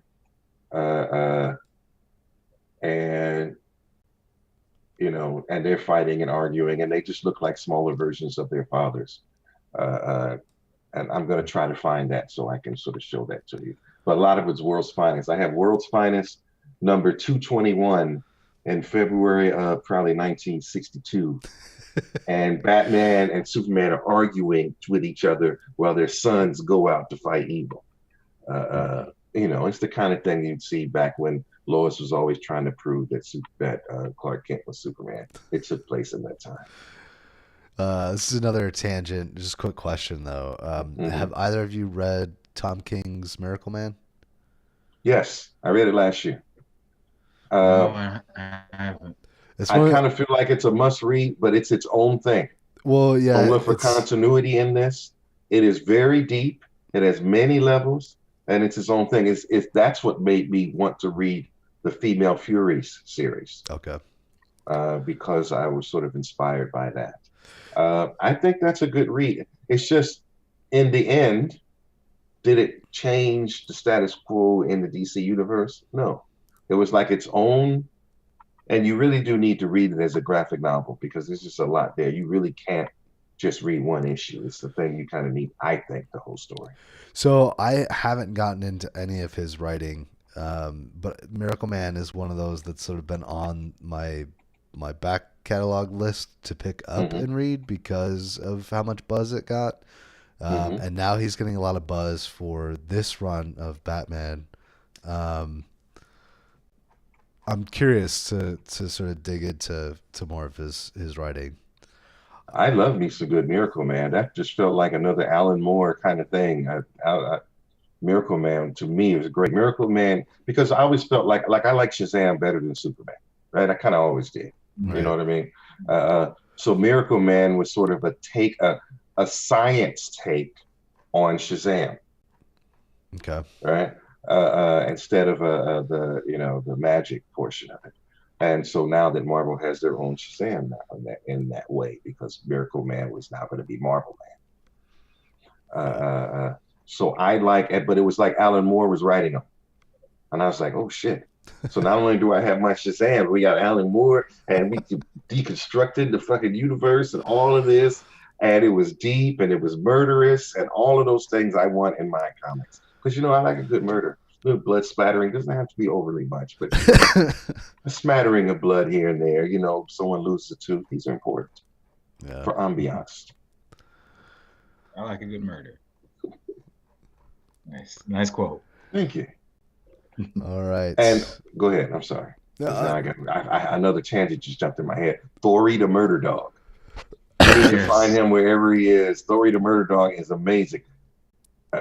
And you know, and they're fighting and arguing, and they just look like smaller versions of their fathers. And I'm going to try to find that so I can sort of show that to you. But a lot of it's World's Finest. I have World's Finest number 221 in February of probably 1962. And Batman and Superman are arguing with each other while their sons go out to fight evil. You know, it's the kind of thing you'd see back when Lois was always trying to prove that Clark Kent was Superman. It took place in that time. This is another tangent. Just a quick question, though. Have either of you read Tom King's Miracle Man? Yes, I read it last year. No, I haven't. I kind of feel like it's a must read, but it's its own thing. Well, yeah. So look for continuity in this. It is very deep. It has many levels, and it's its own thing. It's that's what made me want to read the Female Furies series. Okay. Because I was sort of inspired by that. I think that's a good read. It's just, in the end, did it change the status quo in the DC universe? No. It was like its own, and you really do need to read it as a graphic novel, because there's just a lot there. You really can't just read one issue. It's the thing you kind of need, I think, the whole story. So I haven't gotten into any of his writing, but Miracle Man is one of those that's sort of been on my back catalog list to pick up and read because of how much buzz it got. And now he's getting a lot of buzz for this run of Batman. I'm curious to sort of dig into more of his writing. I love me some good Miracle Man. That just felt like another Alan Moore kind of thing. Miracle Man, to me, was great. Miracle Man, because I always felt like I like Shazam better than Superman, right? I kind of always did. Right. You know what I mean? So Miracle Man was sort of a science take on Shazam. Okay. Right. Instead of the magic portion of it. And so now that Marvel has their own Shazam now in that way, because Miracle Man was now going to be Marvel Man. So I like it, but it was like Alan Moore was writing them. And I was like, oh shit. So not only do I have my Shazam, we got Alan Moore, and we deconstructed the fucking universe and all of this. And it was deep and it was murderous and all of those things I want in my comics. Because, I like a good murder. A little blood splattering. Doesn't have to be overly much, but a smattering of blood here and there. Someone loses a tooth. These are important for ambiance. I like a good murder. Nice quote. Thank you. All right. And go ahead. I'm sorry. I got another tangent just jumped in my head. Thori the Murder Dog. You need to find him wherever he is. Thori the Murder Dog is amazing.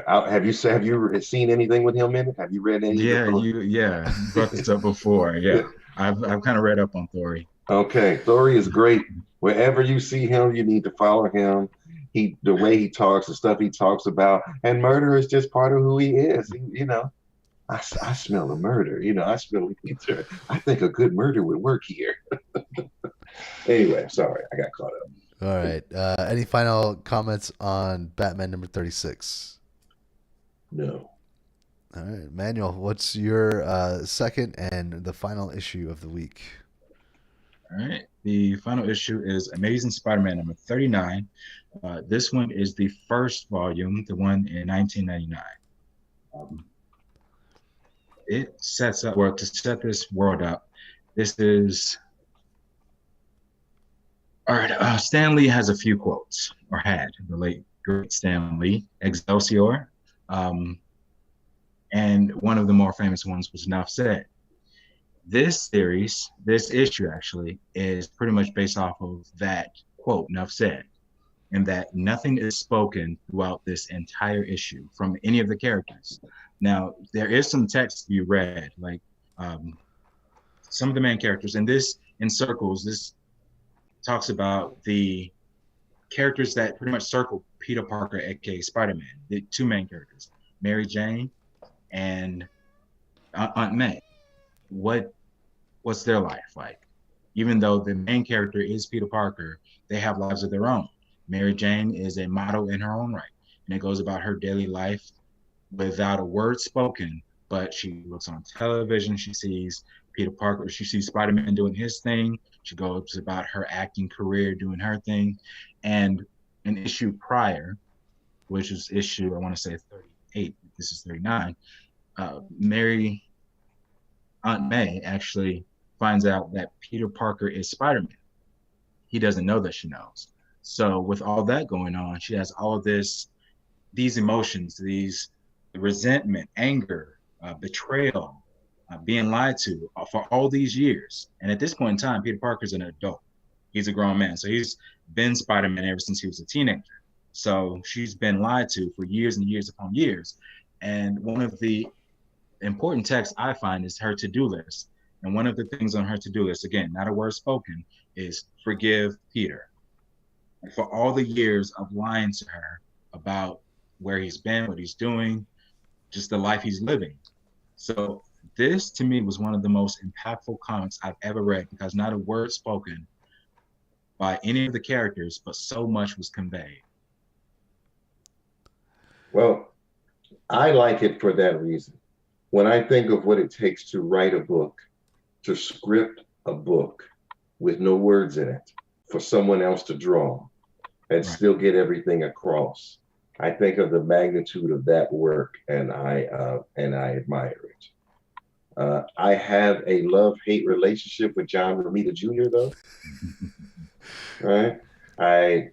Have you seen anything with him in it? Have you read any? You brought this up before. Yeah, I've kind of read up on Thori. Okay, Thori is great. Wherever you see him, you need to follow him. The way he talks, the stuff he talks about, and murder is just part of who he is. I smell a murder. I smell. I think a good murder would work here. Anyway, sorry, I got caught up. All right. Any final comments on Batman number 36? No. All right, Manuel, what's your second and the final issue of the week? All right. The final issue is Amazing Spider-Man number 39. This one is the first volume, the one in 1999. It sets up, well, to set this world up, this is, all right, Stan Lee has a few quotes, or had, the late great Stan Lee, Excelsior. And one of the more famous ones was Enough Said. This series, this issue actually, is pretty much based off of that quote, Enough Said, and that nothing is spoken throughout this entire issue from any of the characters. Now, there is some text to be read, like some of the main characters, and this in circles, this talks about the characters that pretty much circle Peter Parker, aka Spider-Man, the two main characters, Mary Jane and Aunt May. What's their life like? Even though the main character is Peter Parker, they have lives of their own. Mary Jane is a model in her own right, and it goes about her daily life without a word spoken, but she looks on television, she sees Peter Parker, she sees Spider-Man doing his thing, she goes about her acting career doing her thing. And an issue prior, which is issue, I want to say 38, this is 39, Mary, Aunt May actually finds out that Peter Parker is Spider-Man. He doesn't know that she knows. So with all that going on, she has all of these emotions, these resentment, anger, betrayal, being lied to for all these years. And at this point in time, Peter Parker's an adult. He's a grown man. So he's been Spider-Man ever since he was a teenager. So she's been lied to for years and years upon years. And one of the important texts I find is her to-do list. And one of the things on her to-do list, again, not a word spoken, is forgive Peter for all the years of lying to her about where he's been, what he's doing, just the life he's living. So this to me was one of the most impactful comics I've ever read, because not a word spoken by any of the characters, but so much was conveyed. Well, I like it for that reason. When I think of what it takes to write a book, to script a book with no words in it for someone else to draw and still get everything across, I think of the magnitude of that work, and I admire it. I have a love-hate relationship with John Romita Jr. though. Right? I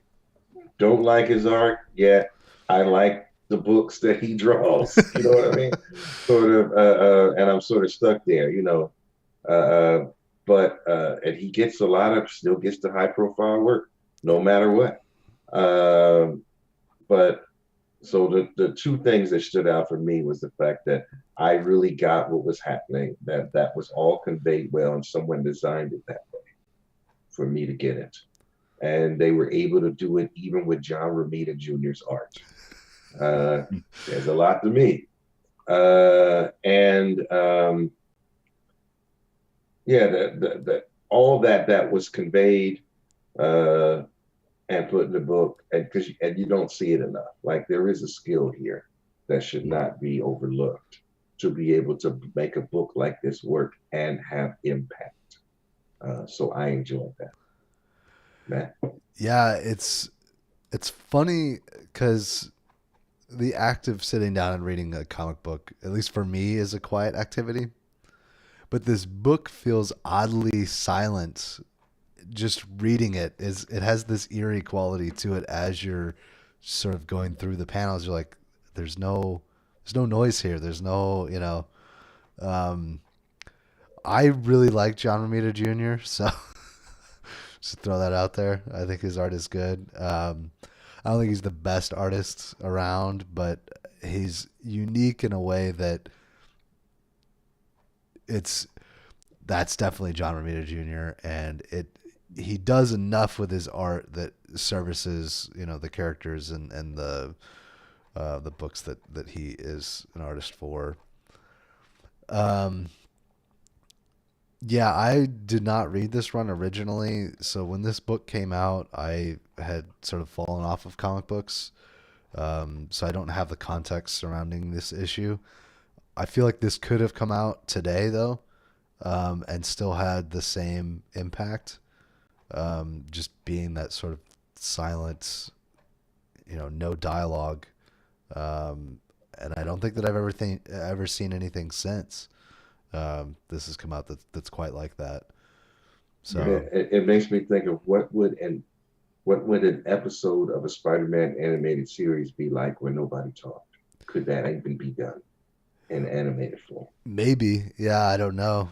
don't like his art, yet I like the books that he draws. You know what I mean? Sort of, and I'm sort of stuck there, but and he gets still gets the high profile work, no matter what. But so the two things that stood out for me was the fact that I really got what was happening, that was all conveyed well, and someone designed it that way for me to get it. And they were able to do it even with John Romita Jr.'s art. There's a lot to me. All that was conveyed and put in the book, and you don't see it enough. Like, there is a skill here that should not be overlooked to be able to make a book like this work and have impact. So I enjoyed that. Matt? Yeah, it's funny because the act of sitting down and reading a comic book, at least for me, is a quiet activity. But this book feels oddly silent. Just reading it has this eerie quality to it as you're sort of going through the panels. You're like, there's no noise here. There's no, I really like John Romita Jr. So just throw that out there. I think his art is good. I don't think he's the best artist around, but he's unique in a way that that's definitely John Romita Jr. And he does enough with his art that services, the characters and the books that he is an artist for. Yeah, I did not read this run originally, so when this book came out, I had sort of fallen off of comic books, so I don't have the context surrounding this issue. I feel like this could have come out today, though, and still had the same impact, just being that sort of silent, no dialogue, and I don't think that I've ever seen anything since. This has come out that's quite like that. So it makes me think of what would an episode of a Spider-Man animated series be like when nobody talked? Could that even be done in animated form? maybe, yeah, I don't know.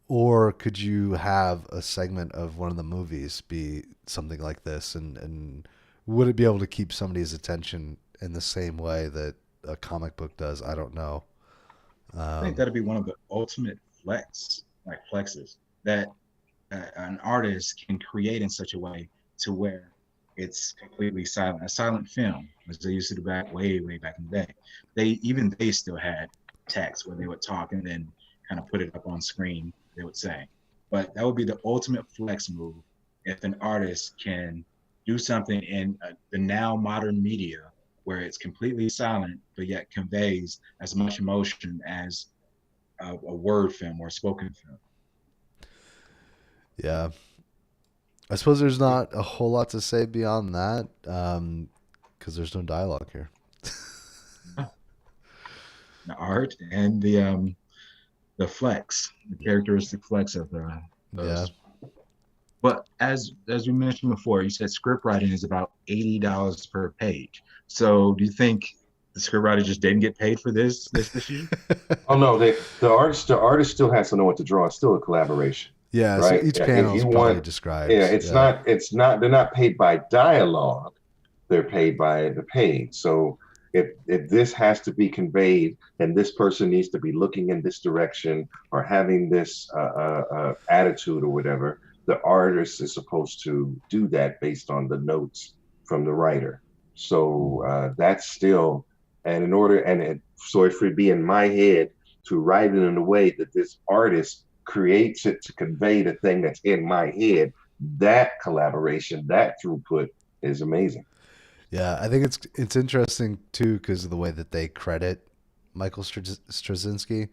Or could you have a segment of one of the movies be something like this, and would it be able to keep somebody's attention in the same way that a comic book does? I don't know. I think that'd be one of the ultimate flexes that an artist can create in such a way to where it's completely silent. A silent film, as they used to do way back in the day. They still had text where they would talk and then kind of put it up on screen, they would say. But that would be the ultimate flex move if an artist can do something in the now modern media where it's completely silent, but yet conveys as much emotion as a word film or a spoken film. Yeah. I suppose there's not a whole lot to say beyond that, because there's no dialogue here. The art and the flex, the characteristic flex of those. Yeah. But as we mentioned before, you said script writing is about $80 per page. So do you think the script writer just didn't get paid for this issue? Oh no, the artist still has to know what to draw. It's still a collaboration. Yeah, right? so each panel is probably described. Yeah, it's not. They're not paid by dialogue. They're paid by the page. So if this has to be conveyed, and this person needs to be looking in this direction or having this attitude or whatever, the artist is supposed to do that based on the notes from the writer. So that's still, and so it would be in my head to write it in a way that this artist creates it to convey the thing that's in my head. That collaboration, that throughput is amazing. Yeah, I think it's interesting too because of the way that they credit Michael Straczynski.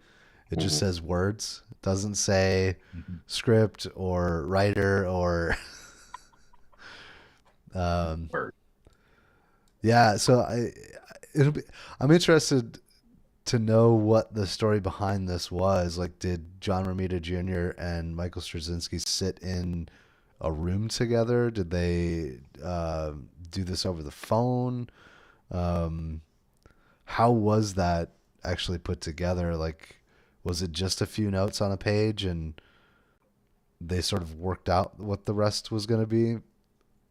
It just says words. It doesn't say script or writer or yeah, so I'm interested to know what the story behind this was. Like, did John Romita Jr. and Michael Straczynski sit in a room together? Did they do this over the phone? How was that actually put together? Like, was it just a few notes on a page and they sort of worked out what the rest was going to be?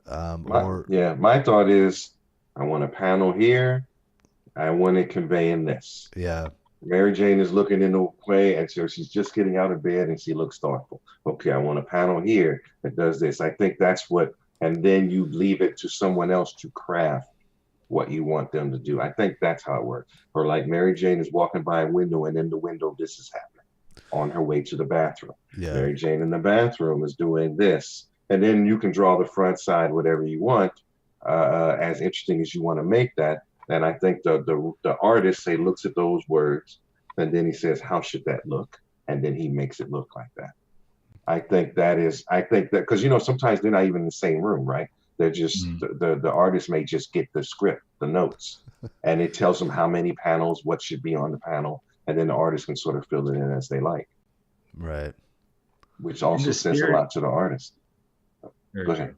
My thought is, I want a panel here. I want it conveying this. Yeah. Mary Jane is looking in the way, and so she's just getting out of bed and she looks thoughtful. Okay, I want a panel here that does this. I think that's what, and then you leave it to someone else to craft what you want them to do. I think that's how it works. Or like Mary Jane is walking by a window, and in the window, this is happening on her way to the bathroom. Yeah. Mary Jane in the bathroom is doing this. And then you can draw the front side, whatever you want, as interesting as you want to make that. And I think the artist looks at those words, and then he says, how should that look? And then he makes it look like that. I think that because sometimes they're not even in the same room, right? They're just the artist may just get the script, the notes, and it tells them how many panels, what should be on the panel, and then the artist can sort of fill it in as they like. Right. Which also says a lot to the artist. Go ahead.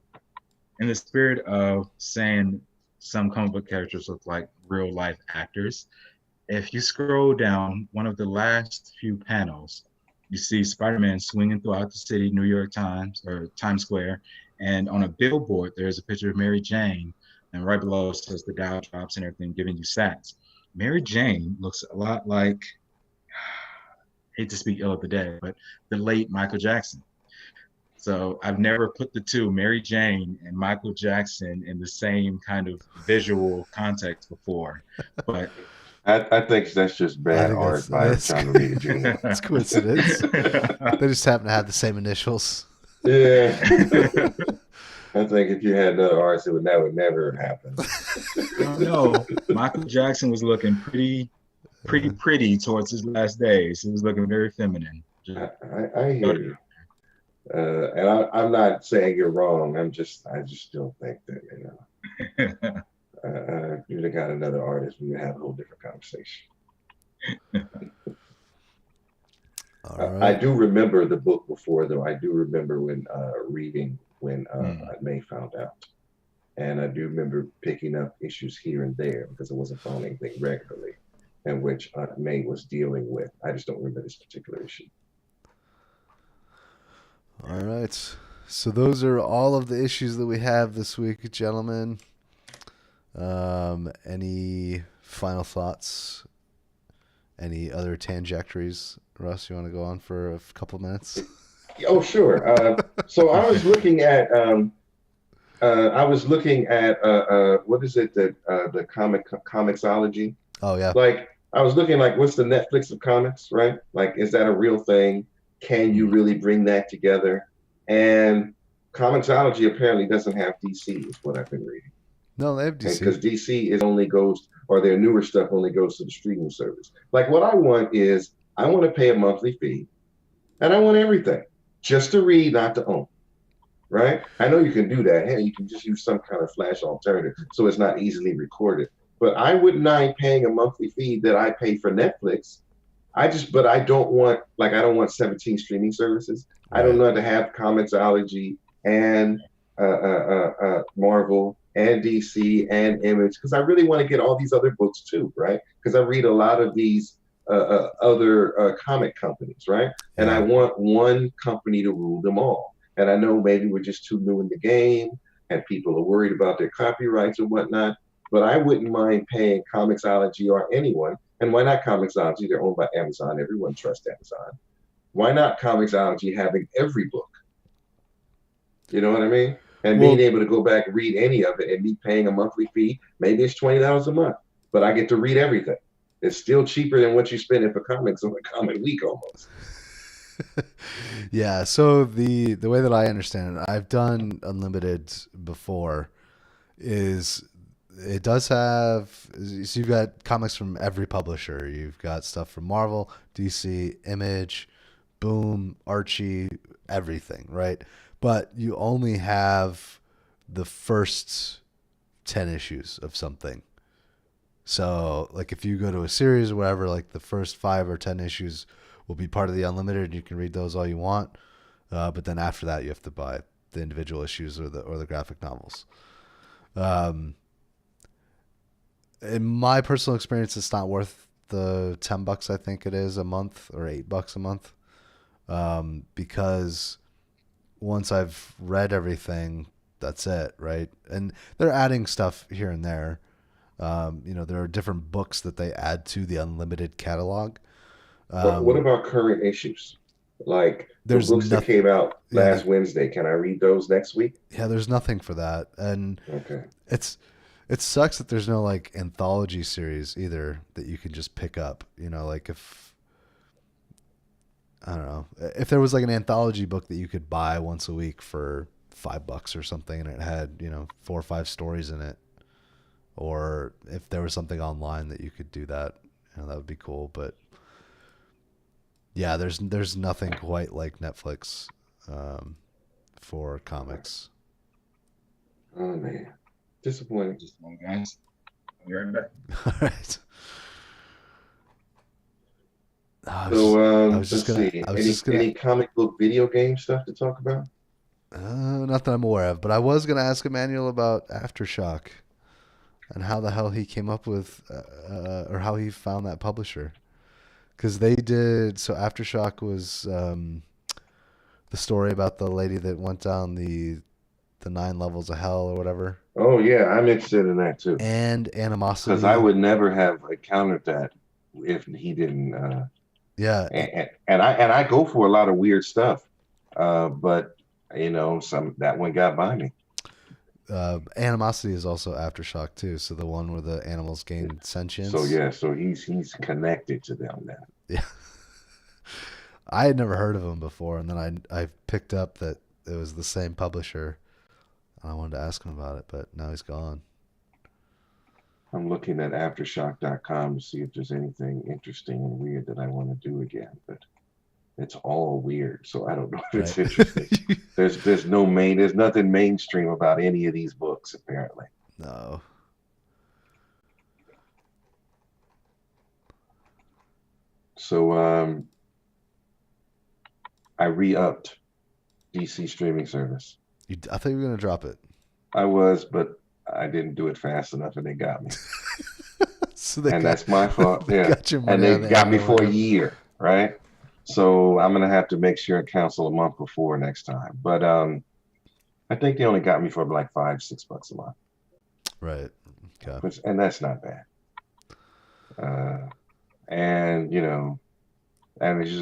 In the spirit of saying some comic book characters look like real life actors, if you scroll down one of the last few panels, you see Spider-Man swinging throughout the city, New York Times or Times Square, and on a billboard there's a picture of Mary Jane, and right below it says the Dow drops and everything, giving you stats. Mary Jane looks a lot like hate to speak ill of the dead, but the late Michael Jackson. So I've never put the two, Mary Jane and Michael Jackson, in the same kind of visual context before. But I think that's just I bad think art by John Romita Jr. that's coincidence. They just happen to have the same initials. Yeah. I think if you had another artist, that would never happen. No, Michael Jackson was looking pretty towards his last days. He was looking very feminine. I hear you. And I'm not saying you're wrong. I just don't think that, you'd have got another artist, we would have a whole different conversation. All right. I do remember the book before, though. I do remember when reading when Aunt May found out. And I do remember picking up issues here and there because I wasn't following anything regularly in which Aunt May was dealing with. I just don't remember this particular issue. All right. So those are all of the issues that we have this week, gentlemen. Any final thoughts? Any other tangectories? Russ, you want to go on for a couple minutes? Oh, sure. So I was looking at what is it that the Comixology? Oh yeah. Like I was looking like what's the Netflix of comics, right? Like is that a real thing? Can you really bring that together? And Comixology apparently doesn't have DC, is what I've been reading. No, they have DC. Because DC only goes, or their newer stuff only goes to the streaming service. Like what I want is, I want to pay a monthly fee, and I want everything, just to read, not to own. Right? I know you can do that. Hey, you can just use some kind of Flash alternative, so it's not easily recorded. But I wouldn't mind paying a monthly fee that I pay for Netflix. But I don't want 17 streaming services. Right. I don't want to have Comixology and Marvel and DC and Image, because I really want to get all these other books too, right? Because I read a lot of these other comic companies, right? And I want one company to rule them all. And I know maybe we're just too new in the game and people are worried about their copyrights and whatnot, but I wouldn't mind paying Comixology or anyone. And why not Comixology? They're owned by Amazon. Everyone trusts Amazon. Why not Comixology having every book? You know what I mean? And being able to go back and read any of it and me paying a monthly fee. Maybe it's $20 a month, but I get to read everything. It's still cheaper than what you spend for comics on a comic week almost. Yeah, so the way that I understand it, I've done Unlimited before, is it does have, so you've got comics from every publisher. You've got stuff from Marvel, DC, Image, Boom, Archie, everything, right? But you only have the first 10 issues of something. So like if you go to a series or whatever, like the first 5 or 10 issues will be part of the Unlimited, and you can read those all you want. But then after that, you have to buy the individual issues or the graphic novels. In my personal experience, it's not worth the $10 I think it is a month, or $8 a month, because once I've read everything, that's it, right? And they're adding stuff here and there. There are different books that they add to the Unlimited catalog. But what about current issues? Like the books that came out last Wednesday, can I read those next week? Yeah, there's nothing for that. And okay. It sucks that there's no like anthology series either that you can just pick up. Like if, I don't know, if there was like an anthology book that you could buy once a week for $5 or something, and it had, 4 or 5 stories in it, or if there was something online that you could do that, that would be cool. But yeah, there's nothing quite like Netflix for comics. Oh man, disappointing. Just one, guys. I'll be right back. All right. Let's see. Any comic book video game stuff to talk about? Not that I'm aware of, but I was going to ask Emmanuel about Aftershock and how the hell he came up with, or how he found that publisher. Because they did, so Aftershock was the story about the lady that went down the 9 levels of hell or whatever. Oh yeah, I'm interested in that too. And Animosity. Because I would never have encountered that if he didn't Yeah. And I go for a lot of weird stuff, but some that one got by me. Animosity is also Aftershock too. So the one where the animals gain So sentience. yeah, so he's connected to them now. Yeah. I had never heard of him before, and then I picked up that it was the same publisher. I wanted to ask him about it, but now he's gone. I'm looking at aftershock.com to see if there's anything interesting and weird that I want to do again, but it's all weird, so I don't know if it's Right. interesting. There's nothing mainstream about any of these books apparently. No. So I re-upped DC streaming service. I thought you were gonna drop it. I was, but I didn't do it fast enough, and they got me. So And that's my fault. they Yeah, got your money and they on the got me annual for a rate. year, right? So I'm gonna have to make sure and cancel a month before next time. But I think they only got me for like $5-6 a month, Right. Okay. and that's not bad. And and it's just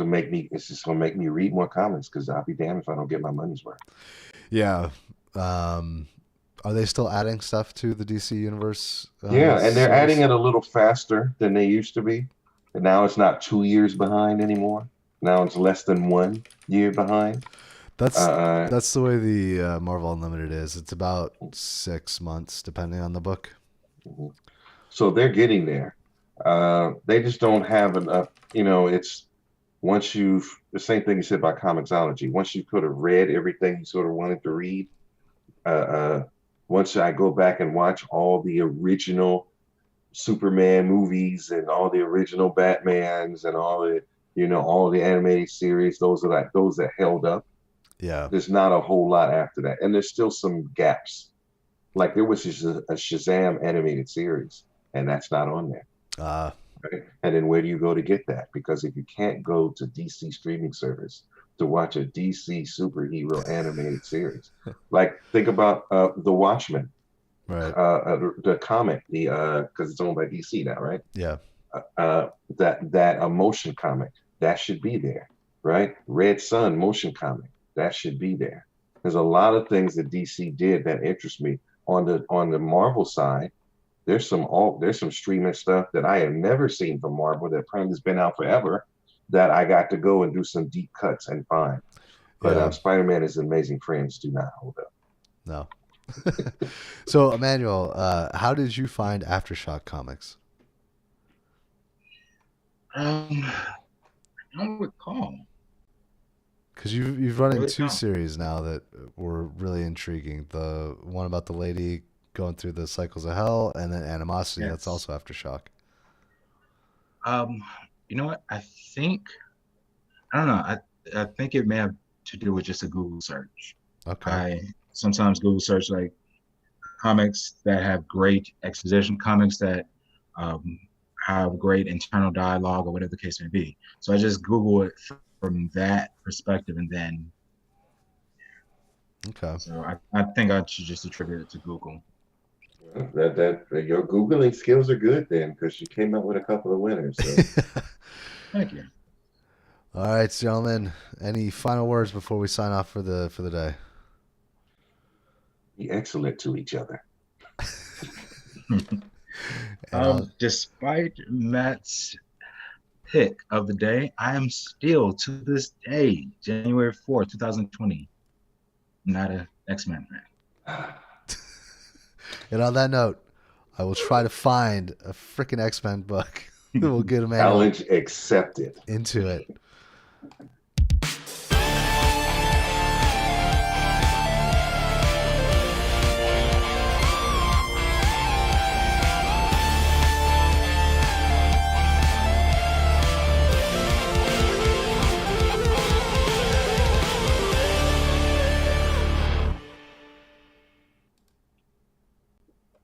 gonna make me read more comics because I'll be damned if I don't get my money's worth. Yeah. Are they still adding stuff to the DC universe? Yeah, and they're series? adding it a little faster than they used to be. And now it's not 2 years behind anymore. Now it's less than 1 year behind. That's the way the Marvel Unlimited is. It's about 6 months, depending on the book. So they're getting there. They just don't have enough. It's the same thing you said about Comixology. Once you could have read everything you sort of wanted to read, once I go back and watch all the original Superman movies and all the original Batmans and all the animated series, those that held up. Yeah. There's not a whole lot after that, and there's still some gaps. Like there was just a Shazam animated series, and that's not on there. Right? And then where do you go to get that? Because if you can't go to DC streaming service to watch a DC superhero animated series, like think about The Watchmen, Right. the comic, because it's owned by DC now, right? Yeah. That emotion comic that should be there, right? Red Sun motion comic that should be there. There's a lot of things that DC did that interest me. On the Marvel side, there's some streaming stuff that I have never seen from Marvel that probably has been out forever that I got to go and do some deep cuts and find. But Yeah. Spider-Man and His Amazing Friends do not hold up. No. So, Emmanuel, how did you find Aftershock Comics? I don't recall. Because you've run in Really? 2 No. series now that were really intriguing. The one about the lady going through the cycles of hell, and then Animosity. That's Yes. also Aftershock. You know what? I don't know. I think it may have to do with just a Google search. Okay. I sometimes Google search like comics that have great exposition, comics that have great internal dialogue, or whatever the case may be. So I just Google it from that perspective, and then Okay. so I think I should just attribute it to Google. That your Googling skills are good then, because you came up with a couple of winners. So. Thank you. All right, gentlemen. Any final words before we sign off for the day? Be excellent to each other. And Despite Matt's pick of the day, I am still to this day, January 4th, 2020, not an X-Men fan. and on that note, I will try to find a freaking X-Men book that will get Emmanuel Challenge accepted. into it.